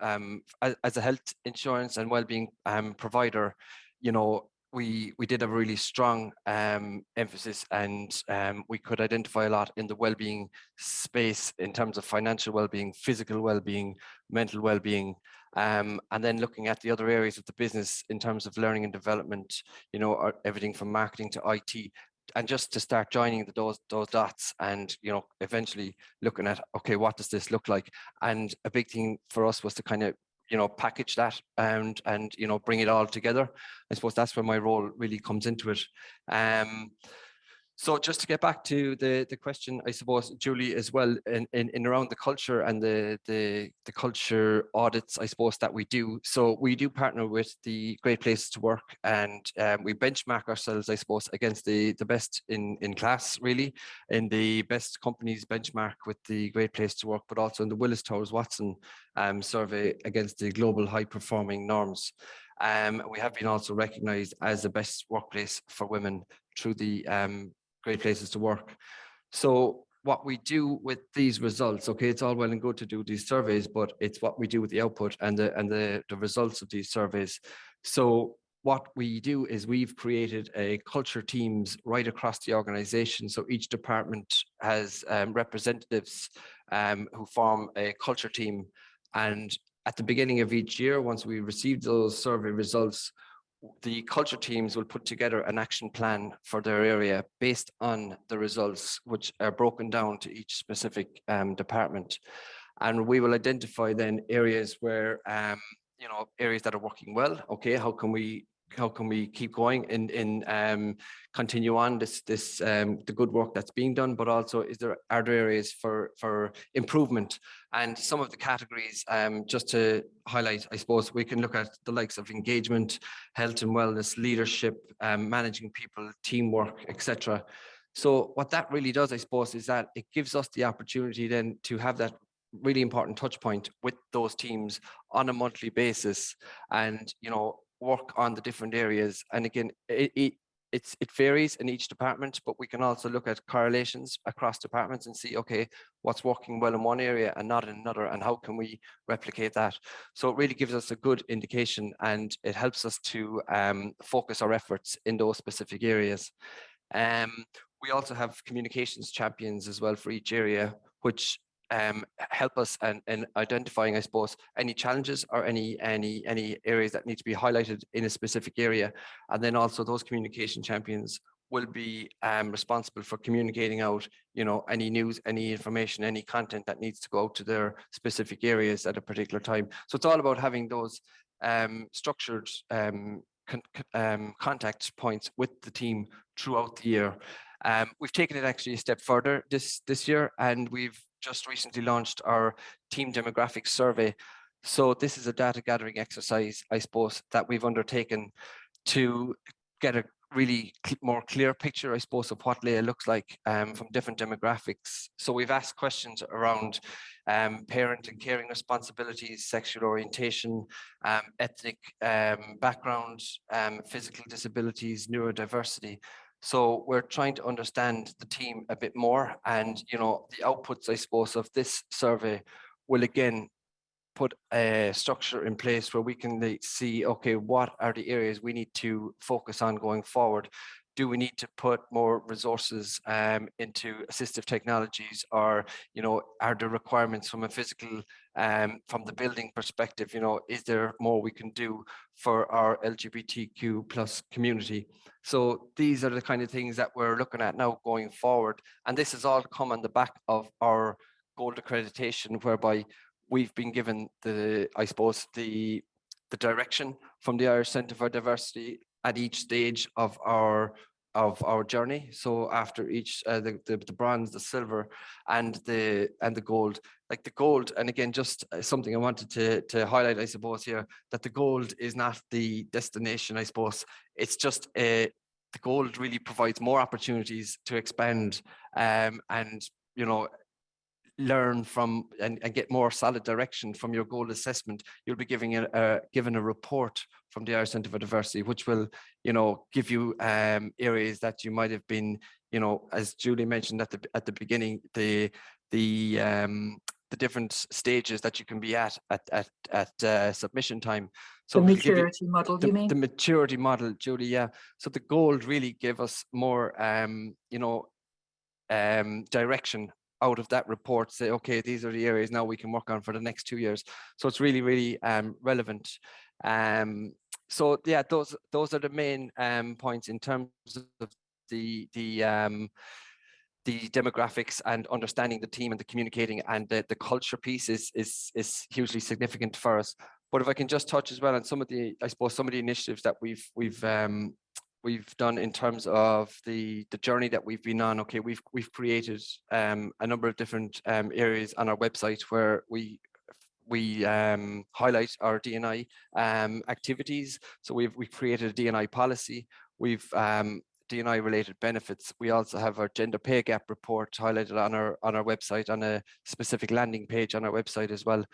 as a health insurance and wellbeing provider, we did have a really strong emphasis, and we could identify a lot in the wellbeing space in terms of financial wellbeing, physical wellbeing, mental wellbeing, and then looking at the other areas of the business in terms of learning and development, everything from marketing to IT, and just to start joining those dots, and eventually looking at, okay, what does this look like? And a big thing for us was to kind of package that and bring it all together. I suppose that's where my role really comes into it. So just to get back to the question, I suppose, Julie, as well, in around the culture and the culture audits, I suppose, that we do. So we do partner with the Great Places to Work, and we benchmark ourselves, I suppose, against the best in class, really, in the best companies benchmark with the Great Place to Work, but also in the Willis Towers Watson survey against the global high performing norms. We have been also recognized as the best workplace for women through the Great Places to Work. So what we do with these results, okay, it's all well and good to do these surveys, but it's what we do with the output and the results of these surveys. So what we do is we've created a culture teams right across the organization. So each department has representatives who form a culture team. And at the beginning of each year, once we receive those survey results, the culture teams will put together an action plan for their area based on the results, which are broken down to each specific department. And we will identify then areas where, areas that are working well. Okay, how can we keep going and continue on the good work that's being done, but also are there areas for improvement? And some of the categories, just to highlight, I suppose, we can look at the likes of engagement, health and wellness, leadership, managing people, teamwork, etc. So what that really does, I suppose, is that it gives us the opportunity then to have that really important touch point with those teams on a monthly basis, and work on the different areas. And again, it varies in each department, but we can also look at correlations across departments and see, okay, what's working well in one area and not in another, and how can we replicate that? So it really gives us a good indication, and it helps us to focus our efforts in those specific areas. We also have communications champions as well for each area, which help us in identifying, I suppose, any challenges or any areas that need to be highlighted in a specific area. And then also those communication champions will be responsible for communicating out, you know, any news, any information, any content that needs to go out to their specific areas at a particular time. So it's all about having those structured contact points with the team throughout the year. We've taken it actually a step further this year, and we've just recently launched our team demographics survey. So this is a data gathering exercise, I suppose, that we've undertaken to get a really more clear picture, I suppose, of what Laya looks like from different demographics. So we've asked questions around parent and caring responsibilities, sexual orientation, ethnic background, physical disabilities, neurodiversity. So we're trying to understand the team a bit more, and, you know, the outputs, I suppose, of this survey will again put a structure in place where we can see, okay, what are the areas we need to focus on going forward? Do we need to put more resources into assistive technologies, or, you know, are there requirements from a physical, from the building perspective, you know, is there more we can do for our LGBTQ plus community? So these are the kind of things that we're looking at now going forward. And this has all come on the back of our gold accreditation, whereby we've been given the, I suppose, the direction from the Irish Centre for Diversity at each stage of our journey. So after each, the bronze, the silver, and the gold. Like the gold, and again, just something I wanted to highlight, I suppose, here, that the gold is not the destination, I suppose. It's just the gold really provides more opportunities to expand and, you know, learn from and get more solid direction from your goal assessment. You'll be given a report from the Irish Centre for Diversity, which will, you know, give you areas that you might have been, you know, as Julie mentioned at the beginning, the different stages that you can be at submission time. So the maturity model, you mean? The maturity model, Julie, yeah. So the gold really gave us more, you know, direction out of that report, say, okay, these are the areas now we can work on for the next 2 years. So it's really, really relevant. So yeah, those are the main points in terms of the demographics and understanding the team and the communicating, and the culture piece is hugely significant for us. But if I can just touch as well on some of the, I suppose, some of the initiatives that we've done in terms of the journey that we've been on. Okay, we've created a number of different areas on our website where we highlight our D&I activities. So we've created a D&I policy. We've D&I related benefits. We also have our gender pay gap report highlighted on our website, on a specific landing page on our website as well.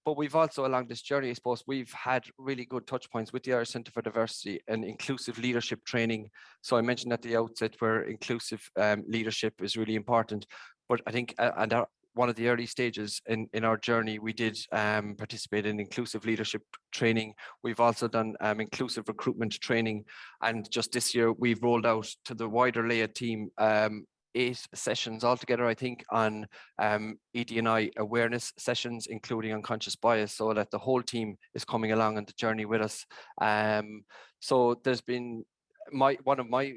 But we've also, along this journey, I suppose, we've had really good touch points with the Irish Centre for Diversity and inclusive leadership training. So I mentioned at the outset where inclusive leadership is really important. But I think at one of the early stages in our journey, we did participate in inclusive leadership training. We've also done inclusive recruitment training. And just this year, we've rolled out to the wider Laya team 8 sessions altogether, I think, on ED&I awareness sessions, including unconscious bias, so that the whole team is coming along on the journey with us. So there's been one of my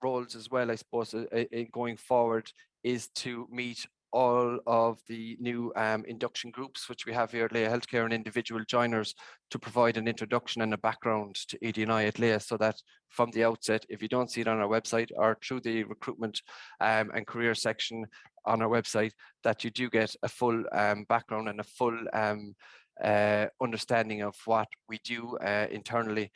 roles as well, I suppose, in going forward, is to meet all of the new induction groups, which we have here at Laya Healthcare, and individual joiners, to provide an introduction and a background to ED&I at Laya, so that from the outset, if you don't see it on our website or through the recruitment and career section on our website, that you do get a full background and a full understanding of what we do internally.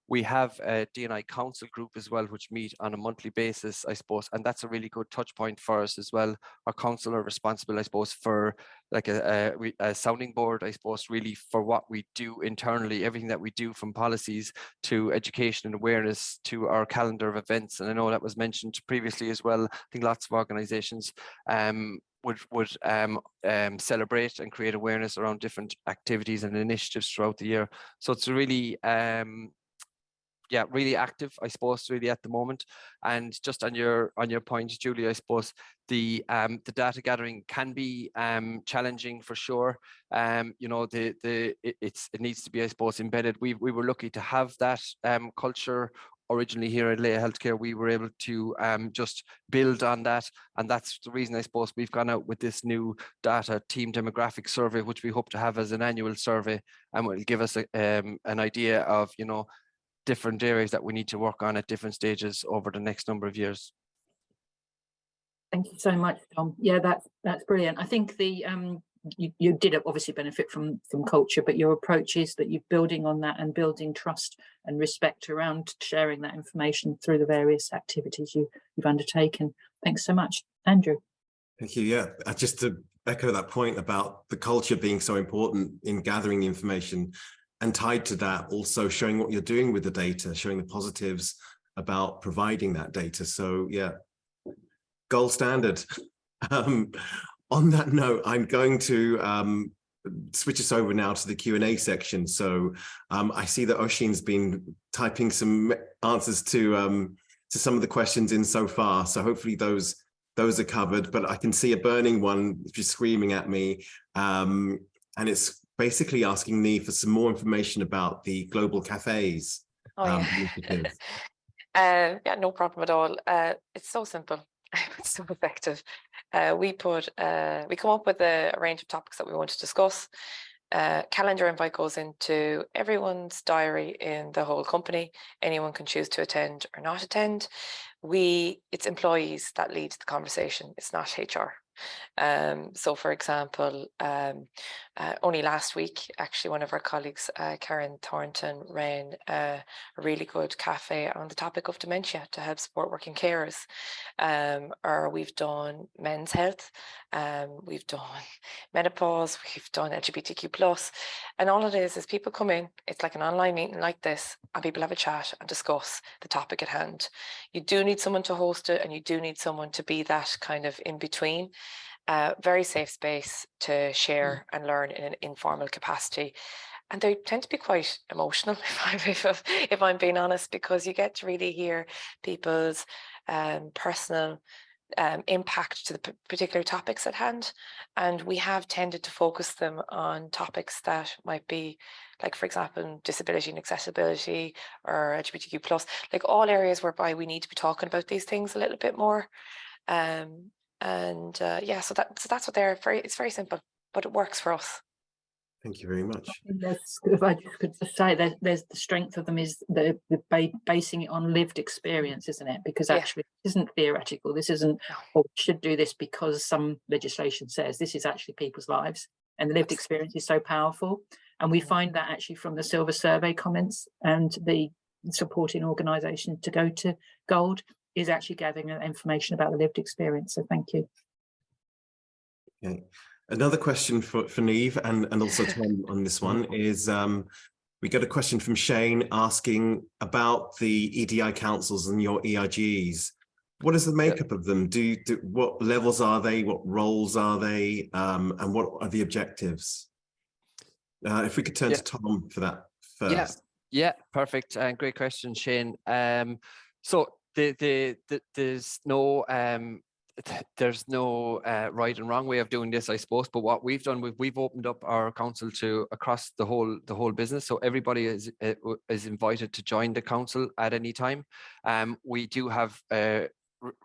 We have a D&I council group as well, which meet on a monthly basis, I suppose, and that's a really good touch point for us as well. Our council are responsible, I suppose, for like a sounding board, I suppose, really for what we do internally, everything that we do, from policies to education and awareness to our calendar of events. And I know that was mentioned previously as well. I think lots of organizations would celebrate and create awareness around different activities and initiatives throughout the year. So it's really really active, I suppose, really at the moment. And just on your point, Julie, I suppose the data gathering can be challenging for sure. You know, it needs to be, I suppose, embedded. We were lucky to have that culture originally here at Laya Healthcare, we were able to just build on that. And that's the reason, I suppose, we've gone out with this new data team demographic survey, which we hope to have as an annual survey, and will give us an idea of, you know, different areas that we need to work on at different stages over the next number of years. Thank you so much, Tom. Yeah, that's brilliant. I think the you did obviously benefit from culture, but your approach is that you're building on that and building trust and respect around sharing that information through the various activities you've undertaken. Thanks so much, Andrew. Thank you. Yeah, just to echo that point about the culture being so important in gathering the information, and tied to that, also showing what you're doing with the data, showing the positives about providing that data. So yeah, gold standard. On that note, I'm going to switch us over now to the Q&A section. So I see that Oisin's been typing some answers to some of the questions in so far. So hopefully those are covered, but I can see a burning one just screaming at me. And it's basically asking me for some more information about the global cafes. Initiative. Yeah, no problem at all. It's so simple. It's so effective. We come up with a range of topics that we want to discuss. Calendar invite goes into everyone's diary in the whole company. Anyone can choose to attend or not attend. It's employees that lead the conversation. It's not HR. So for example, only last week, actually, one of our colleagues, Karen Thornton, ran a really good cafe on the topic of dementia to help support working carers. Or we've done men's health, we've done menopause, we've done LGBTQ+, and all it is people come in, it's like an online meeting like this, and people have a chat and discuss the topic at hand. You do need someone to host it, and you do need someone to be that kind of in between. Very safe space to share and learn in an informal capacity. And they tend to be quite emotional, if I'm being honest, because you get to really hear people's personal impact to the particular topics at hand. And we have tended to focus them on topics that might be, like, for example, disability and accessibility, or LGBTQ+, like all areas whereby we need to be talking about these things a little bit more. Yeah, so that's what it's very simple, but it works for us. Thank you very much. If I could just say, there's the strength of them is the basing it on lived experience, isn't it? Because actually, this isn't theoretical. This isn't, oh, we should do this because some legislation says. This is actually people's lives, and the lived experience is so powerful. And we find that actually from the Silver Survey comments, and the supporting organisation to go to Gold is actually gathering information about the lived experience. So thank you. Okay. Another question for Niamh and also Tom on this one is, we got a question from Shane asking about the EDI councils and your EIGs. What is the makeup of them? What levels are they? What roles are they? And what are the objectives? If we could turn to Tom for that first. Yeah, perfect. Great question, Shane. So there's no right and wrong way of doing this, I suppose. But what we've done, we've opened up our council to across the whole business. So everybody is invited to join the council at any time. We do have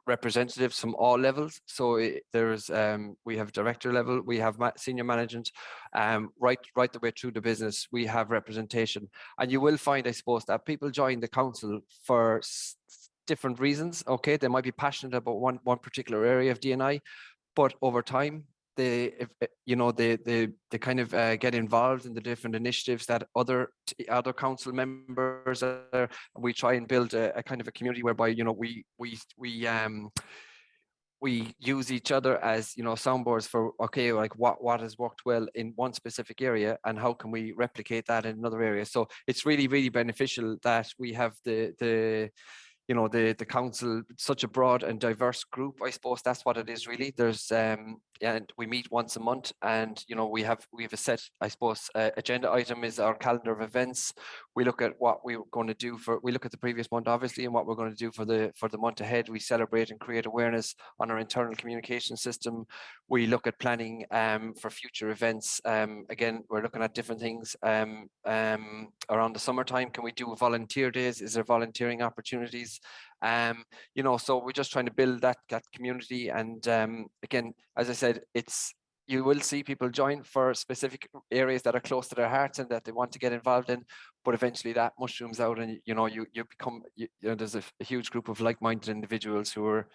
representatives from all levels. So we have director level, we have senior management, right the way through the business. We have representation, and you will find, I suppose, that people join the council for different reasons. Okay, they might be passionate about one particular area of D&I, but over time they kind of get involved in the different initiatives that other council members are. We try and build a kind of a community whereby we use each other as soundboards for, okay, like what has worked well in one specific area and how can we replicate that in another area. So it's really, really beneficial that we have the council, such a broad and diverse group. I suppose that's what it is really. There's and we meet once a month, and we have a set, I suppose, agenda item is our calendar of events. We look at what we're going to do we look at the previous month, obviously, and what we're going to do for the month ahead. We celebrate and create awareness on our internal communication system. We look at planning for future events. Again, we're looking at different things around the summertime. Can we do volunteer days? Is there volunteering opportunities? So we're just trying to build that community. And again, as I said, you will see people join for specific areas that are close to their hearts and that they want to get involved in, but eventually that mushrooms out, and you become, there's a huge group of like-minded individuals who are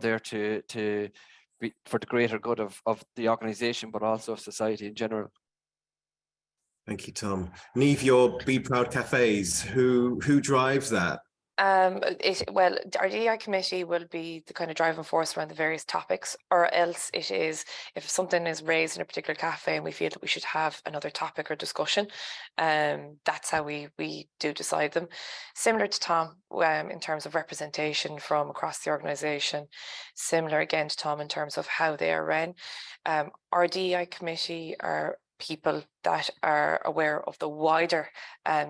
there to be for the greater good of the organization, but also of society in general. Thank you, Tom. Niamh, your Be Proud Cafes, who drives that? Well, our DEI committee will be the kind of driving force around the various topics, or else it is, if something is raised in a particular cafe and we feel that we should have another topic or discussion, that's how we do decide them. Similar to Tom, in terms of representation from across the organisation, similar again to Tom in terms of how they are run. Our DEI committee are people that are aware of the wider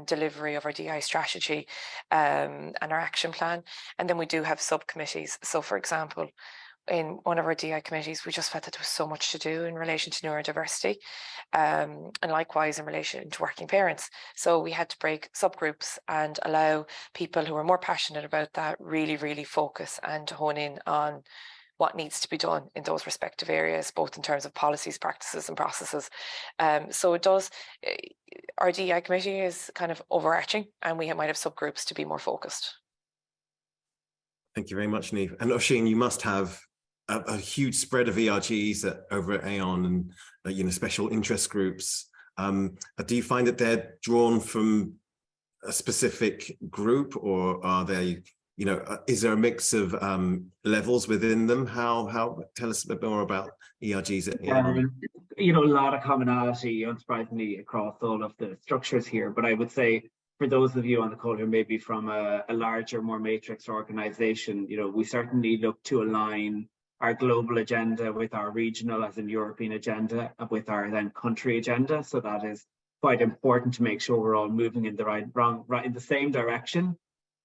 delivery of our DI strategy and our action plan. And then we do have subcommittees. So for example, in one of our DI committees, we just felt that there was so much to do in relation to neurodiversity, and likewise in relation to working parents. So we had to break subgroups and allow people who are more passionate about that really focus and to hone in on what needs to be done in those respective areas, both in terms of policies, practices and processes. So it does, our DEI committee is kind of overarching, and we might have subgroups to be more focused. Thank you very much, Niamh. And Oisin, you must have a huge spread of ERGs over at Aon and special interest groups. Do you find that they're drawn from a specific group, or are they, is there a mix of levels within them? How tell us a bit more about ERGs at Aon. A lot of commonality, unsurprisingly, across all of the structures here. But I would say, for those of you on the call who may be from a larger, more matrix organization, we certainly look to align our global agenda with our regional, as in European agenda, with our then country agenda. So that is quite important to make sure we're all moving in in the same direction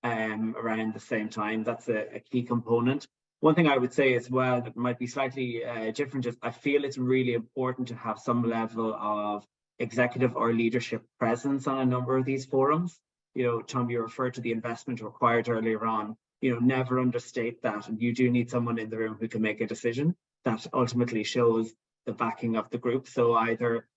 around the same time. That's a key component. One thing I would say as well that might be slightly different is I feel it's really important to have some level of executive or leadership presence on a number of these forums. Tom, you referred to the investment required earlier on. Never understate that. And you do need someone in the room who can make a decision that ultimately shows the backing of the group. So either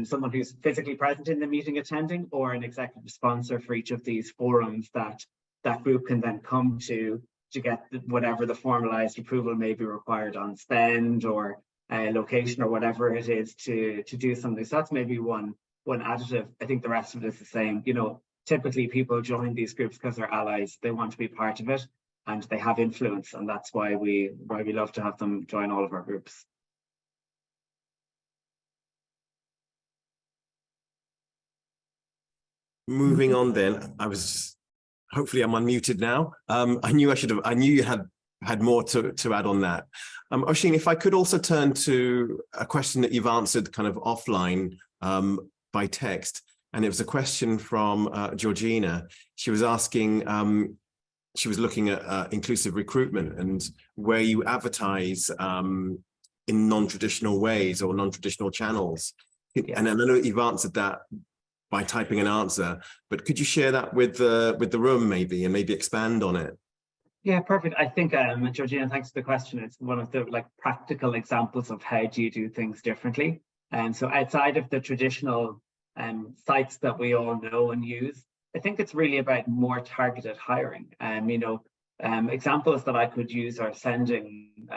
someone who's physically present in the meeting attending, or an executive sponsor for each of these forums that group can then come to get whatever the formalized approval may be required on spend or location or whatever it is to do something. So that's maybe one additive. I think the rest of it is the same. Typically people join these groups because they're allies. They want to be part of it and they have influence, and that's why we love to have them join all of our groups. Moving on then, hopefully I'm unmuted now. I knew you had more to add on that. Oisin, if I could also turn to a question that you've answered kind of offline by text, and it was a question from Georgina. She was asking, she was looking at inclusive recruitment and where you advertise in non-traditional ways or non-traditional channels. Yeah. And I know you've answered that by typing an answer, but could you share that with the room maybe, and maybe expand on it? Yeah, perfect. I think, Georgina, thanks for the question. It's one of the practical examples of how do you do things differently. And so outside of the traditional sites that we all know and use, I think it's really about more targeted hiring. Examples that I could use are sending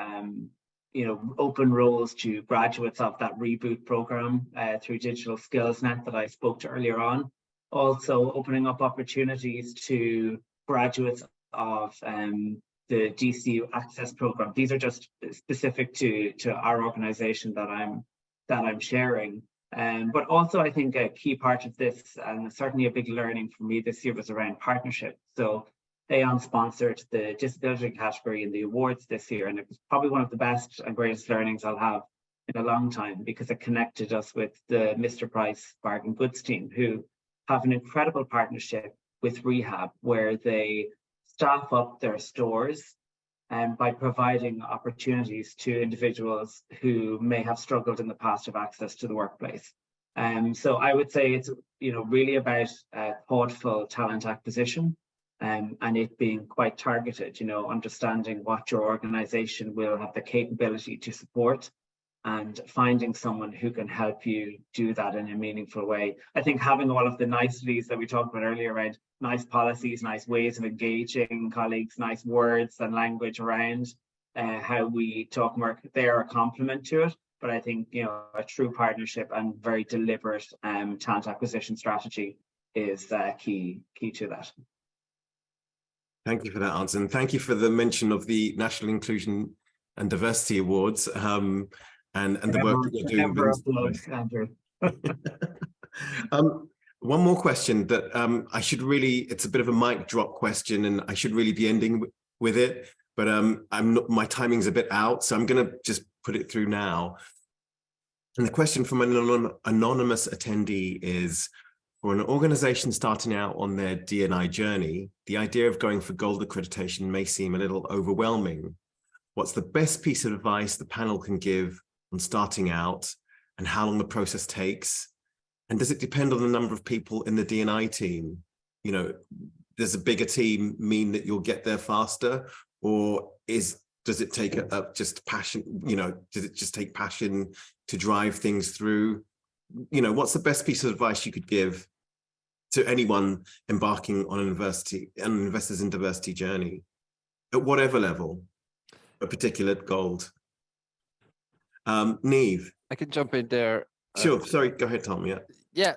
open roles to graduates of that Reboot program through Digital SkillsNet that I spoke to earlier on. Also opening up opportunities to graduates of the DCU Access program. These are just specific to our organization that I'm sharing. But also I think a key part of this, and certainly a big learning for me this year, was around partnership. So Aon sponsored the disability category in the awards this year, and it was probably one of the best and greatest learnings I'll have in a long time, because it connected us with the Mr. Price Bargain Goods team, who have an incredible partnership with Rehab, where they staff up their stores by providing opportunities to individuals who may have struggled in the past of access to the workplace. So I would say it's really about thoughtful talent acquisition, and it being quite targeted, understanding what your organization will have the capability to support, and finding someone who can help you do that in a meaningful way. I think having all of the niceties that we talked about earlier around nice policies, nice ways of engaging colleagues, nice words and language around how we talk and work, they are a complement to it. But I think, a true partnership and very deliberate talent acquisition strategy is key to that. Thank you for that answer. And thank you for the mention of the National Inclusion and Diversity Awards and the work that you're doing. Andrew. One more question that it's a bit of a mic drop question, and I should really be ending with it, but my timing's a bit out, so I'm going to just put it through now. And the question from an anonymous attendee is, for an organization starting out on their D&I journey, the idea of going for gold accreditation may seem a little overwhelming. What's the best piece of advice the panel can give on starting out, and how long the process takes? And does it depend on the number of people in the D&I team? Does a bigger team mean that you'll get there faster, or does it take just passion? Does it just take passion to drive things through? What's the best piece of advice you could give to anyone embarking on an investors in diversity journey at whatever level, a particular gold? Niamh. I can jump in there. Sure. Sorry. Go ahead, Tom. Yeah. Yeah.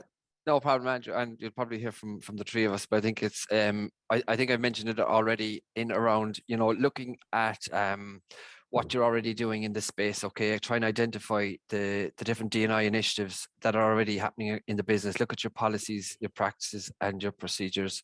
No problem, Andrew. And you'll probably hear from the three of us, but I think it's I think I mentioned it already in around, looking at what you're already doing in this space. Okay, try and identify the different D&I initiatives that are already happening in the business. Look at your policies, your practices, and your procedures.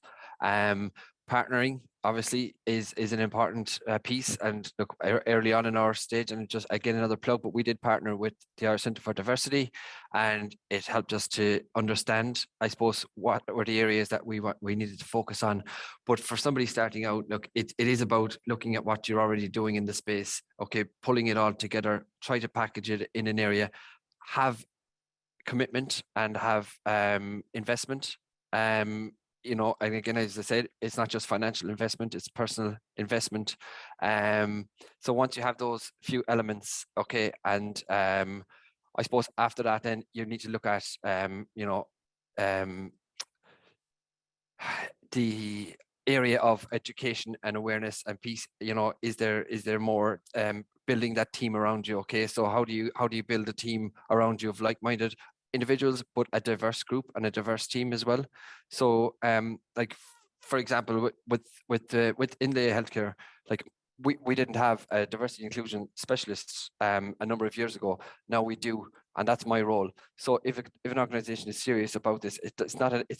Partnering obviously is an important piece, and look, early on in our stage, and just again another plug, but we did partner with the Irish Centre for Diversity, and it helped us to understand, I suppose, what were the areas that we needed to focus on. But for somebody starting out, look, it is about looking at what you're already doing in the space, okay, pulling it all together, try to package it in an area, have commitment and have investment. And again, as I said, it's not just financial investment, it's personal investment. So once you have those few elements, okay, and I suppose after that, then you need to look at, the area of education and awareness and peace. Is there more building that team around you? Okay, so how do you build a team around you of like-minded individuals, but a diverse group and a diverse team as well? So like, for example, within the healthcare, like we didn't have a diversity inclusion specialists a number of years ago. Now we do, and that's my role. So if an organization is serious about this, it's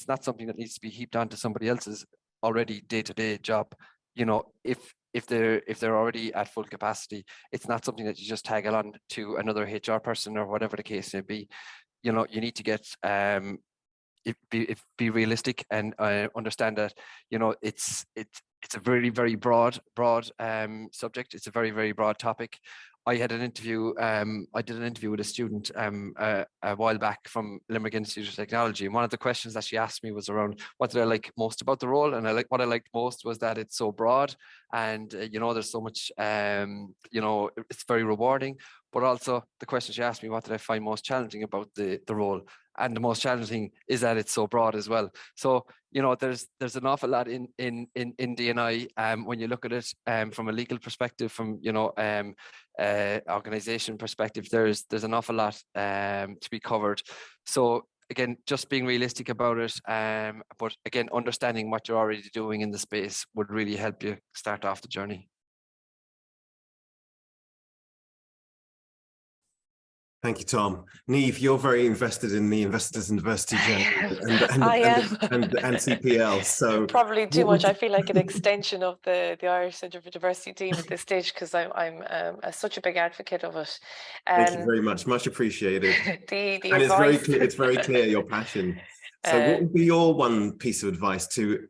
not something that needs to be heaped onto somebody else's already day-to-day job. If they're already at full capacity, it's not something that you just tag along to another HR person or whatever the case may be. You need to get be realistic and understand that it's a very, very broad subject. It's a very, very broad topic. I did an interview with a student a while back from Limerick Institute of Technology, and one of the questions that she asked me was around what did I like most about the role, and what I liked most was that it's so broad, and there's so much it's very rewarding. But also the question she asked me, what did I find most challenging about the role? And the most challenging is that it's so broad as well. So there's an awful lot in D&I when you look at it from a legal perspective, from organization perspective. There's an awful lot to be covered. So again, just being realistic about it, but again, understanding what you're already doing in the space would really help you start off the journey. Thank you, Tom. Niamh, you're very invested in the Investors in Diversity journey I am. and CPL. So probably too what much. would I feel like an extension of the Irish Centre for Diversity team at this stage, because I'm such a big advocate of it. Thank you very much. Much appreciated. The And advice. it's very clear your passion. So what would be your one piece of advice to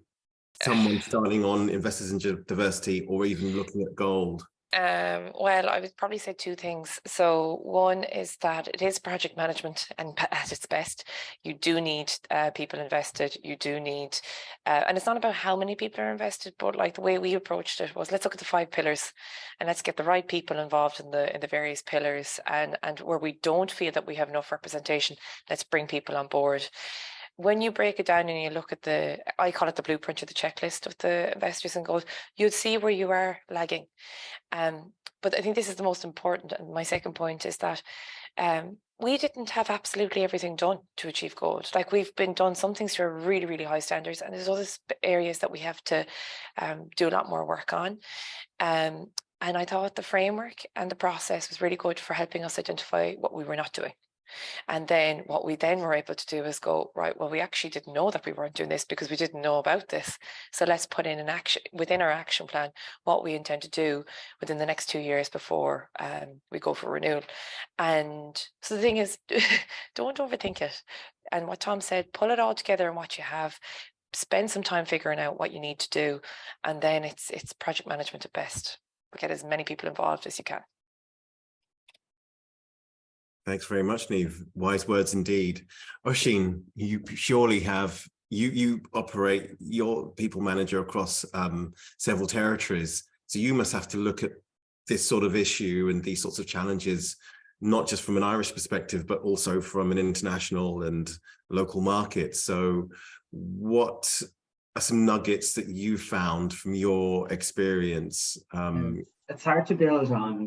someone starting on Investors in Diversity or even looking at gold? Well, I would probably say two things. So one is that it is project management, and at its best, you do need people invested. You do need, and it's not about how many people are invested, but like the way we approached it was, let's look at the 5 pillars, and let's get the right people involved in the various pillars. And where we don't feel that we have enough representation, let's bring people on board. When you break it down and you look at I call it the blueprint or the checklist of the investors in gold, you'll see where you are lagging. But I think this is the most important. And my second point is that we didn't have absolutely everything done to achieve gold. Like, we've been done some things to really, really high standards, and there's other areas that we have to do a lot more work on. And I thought the framework and the process was really good for helping us identify what we were not doing. And then what we then were able to do is go, right, well, we actually didn't know that we weren't doing this because we didn't know about this. So let's put in an action within our action plan, what we intend to do within the next 2 years before we go for renewal. And so the thing is, don't overthink it. And what Tom said, pull it all together in what you have, spend some time figuring out what you need to do. And then it's project management at best. Get as many people involved as you can. Thanks very much, Niamh. Wise words indeed. Oisin, you surely have, you operate your people manager across several territories. So you must have to look at this sort of issue and these sorts of challenges, not just from an Irish perspective, but also from an international and local market. So what are some nuggets that you found from your experience? It's hard to build on,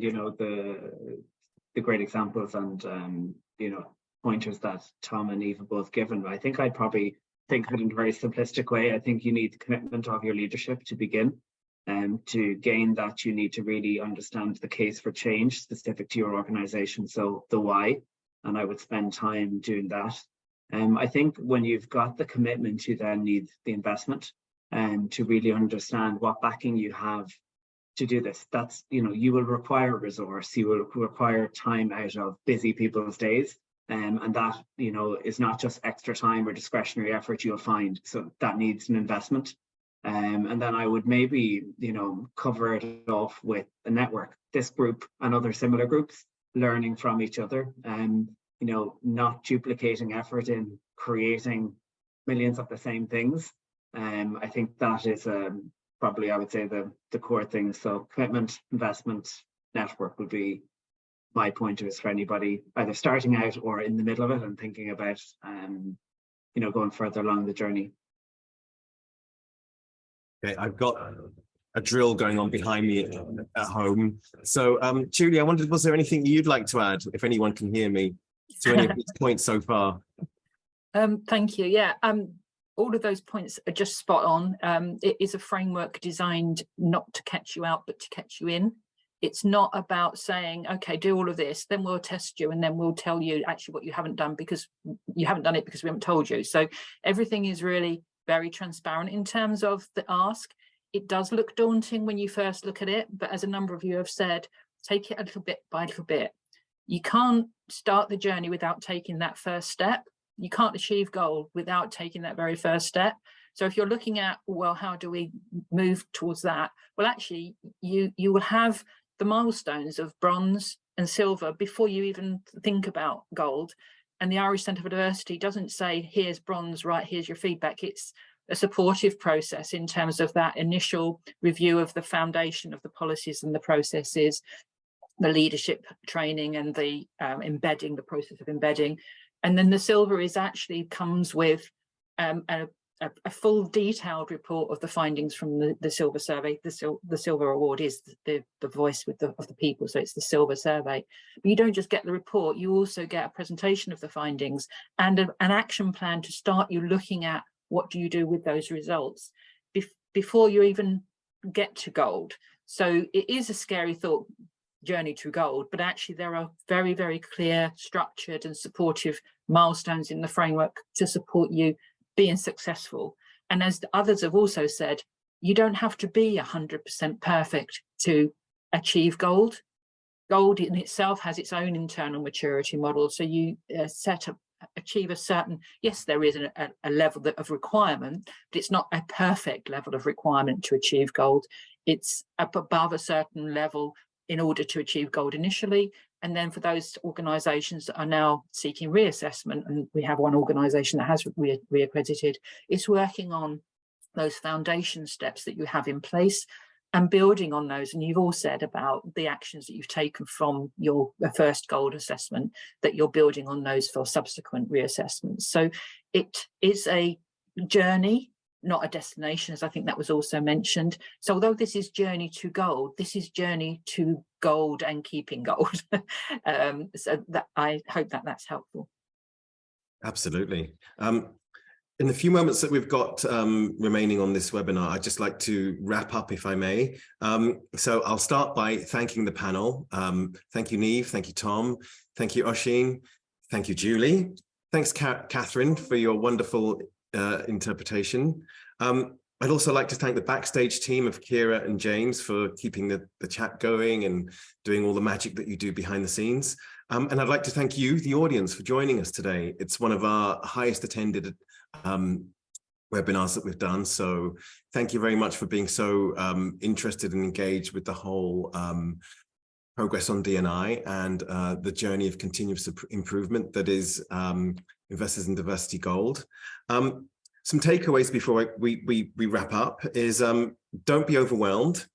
the great examples and pointers that Tom and Niamh have both given. But I think I'd probably think of it in a very simplistic way. I think you need the commitment of your leadership to begin. To gain that, you need to really understand the case for change specific to your organization. So the why, and I would spend time doing that. I think when you've got the commitment, you then need the investment to really understand what backing you have to do this. That's, you will require resource, you will require time out of busy people's days. And that, is not just extra time or discretionary effort you'll find. So that needs an investment. And then I would maybe, cover it off with a network, this group and other similar groups, learning from each other, not duplicating effort in creating millions of the same things. I think that is probably, I would say, the core things. So commitment, investment, network would be my pointers for anybody either starting out or in the middle of it and thinking about, going further along the journey. Okay, I've got a drill going on behind me at home. So, Julie, I wondered, was there anything you'd like to add, if anyone can hear me, to any of these points so far? Thank you. Yeah. All of those points are just spot on. It is a framework designed not to catch you out, but to catch you in. It's not about saying, okay, do all of this, then we'll test you, and then we'll tell you actually what you haven't done because you haven't done it because we haven't told you. So everything is really very transparent in terms of the ask. It does look daunting when you first look at it, but as a number of you have said, take it a little bit by little bit. You can't start the journey without taking that first step. You can't achieve goal without taking that very first step. So if you're looking at, well, how do we move towards that? Well, actually, you will have the milestones of bronze and silver before you even think about gold. And the Irish Centre for Diversity doesn't say, here's bronze, right, here's your feedback. It's a supportive process in terms of that initial review of the foundation of the policies and the processes, the leadership training and the embedding, the process of embedding. And then the silver is actually comes with a full detailed report of the findings from the silver survey. The silver award is the voice of the people, so it's the silver survey. But you don't just get the report, you also get a presentation of the findings and an action plan to start you looking at what do you do with those results before you even get to gold. So it is a scary thought journey to gold, but actually there are very, very clear, structured and supportive milestones in the framework to support you being successful. And as others have also said, you don't have to be 100% perfect to achieve gold. Gold in itself has its own internal maturity model. So you achieve a certain, yes, there is a level of requirement, but it's not a perfect level of requirement to achieve gold. It's up above a certain level in order to achieve gold initially. And then for those organisations that are now seeking reassessment, and we have one organisation that has reaccredited, it's working on those foundation steps that you have in place and building on those. And you've all said about the actions that you've taken from your first gold assessment, that you're building on those for subsequent reassessments. So it is a journey, not a destination, as I think that was also mentioned. So although this is journey to gold, this is journey to gold and keeping gold. So that, I hope that that's helpful. Absolutely. In the few moments that we've got remaining on this webinar, I'd just like to wrap up, if I may. So I'll start by thanking the panel. Thank you, Niamh. Thank you, Tom. Thank you, Oisin. Thank you, Julie. Thanks, Catherine, for your wonderful interpretation. I'd also like to thank the backstage team of Kira and James for keeping the chat going and doing all the magic that you do behind the scenes. And I'd like to thank you, the audience, for joining us today. It's one of our highest attended webinars that we've done. So thank you very much for being so interested and engaged with the whole progress on D&I and the journey of continuous improvement that is Investors in Diversity Gold. Some takeaways before we wrap up is don't be overwhelmed.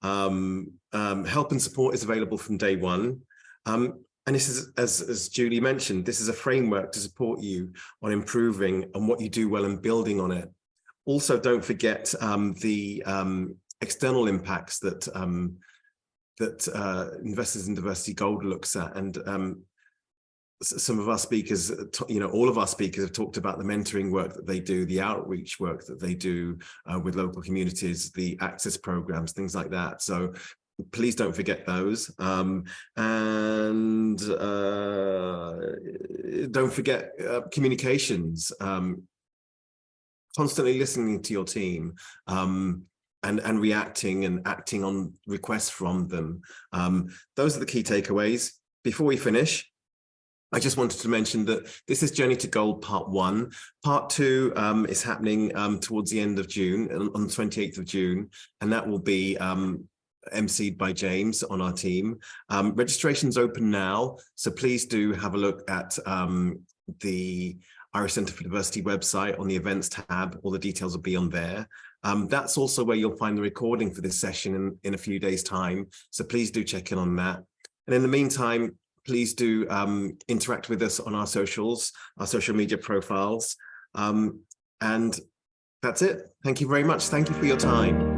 Help and support is available from day one. And this is, as Julie mentioned, this is a framework to support you on improving on what you do well and building on it. Also, don't forget the external impacts that Investors in Diversity Gold looks at. And some of our speakers, all of our speakers have talked about the mentoring work that they do, the outreach work that they do with local communities, the access programs, things like that. So please don't forget those. And don't forget communications, constantly listening to your team and reacting and acting on requests from them. Those are the key takeaways. Before we finish, I just wanted to mention that this is Journey to Gold Part 1. Part 2 is happening towards the end of June, on the 28th of June, and that will be emceed by James on our team. Registration's open now, so please do have a look at the Irish Centre for Diversity website on the events tab. All the details will be on there. That's also where you'll find the recording for this session in a few days' time, so please do check in on that. And in the meantime, please do interact with us on our socials, our social media profiles. And that's it. Thank you very much. Thank you for your time.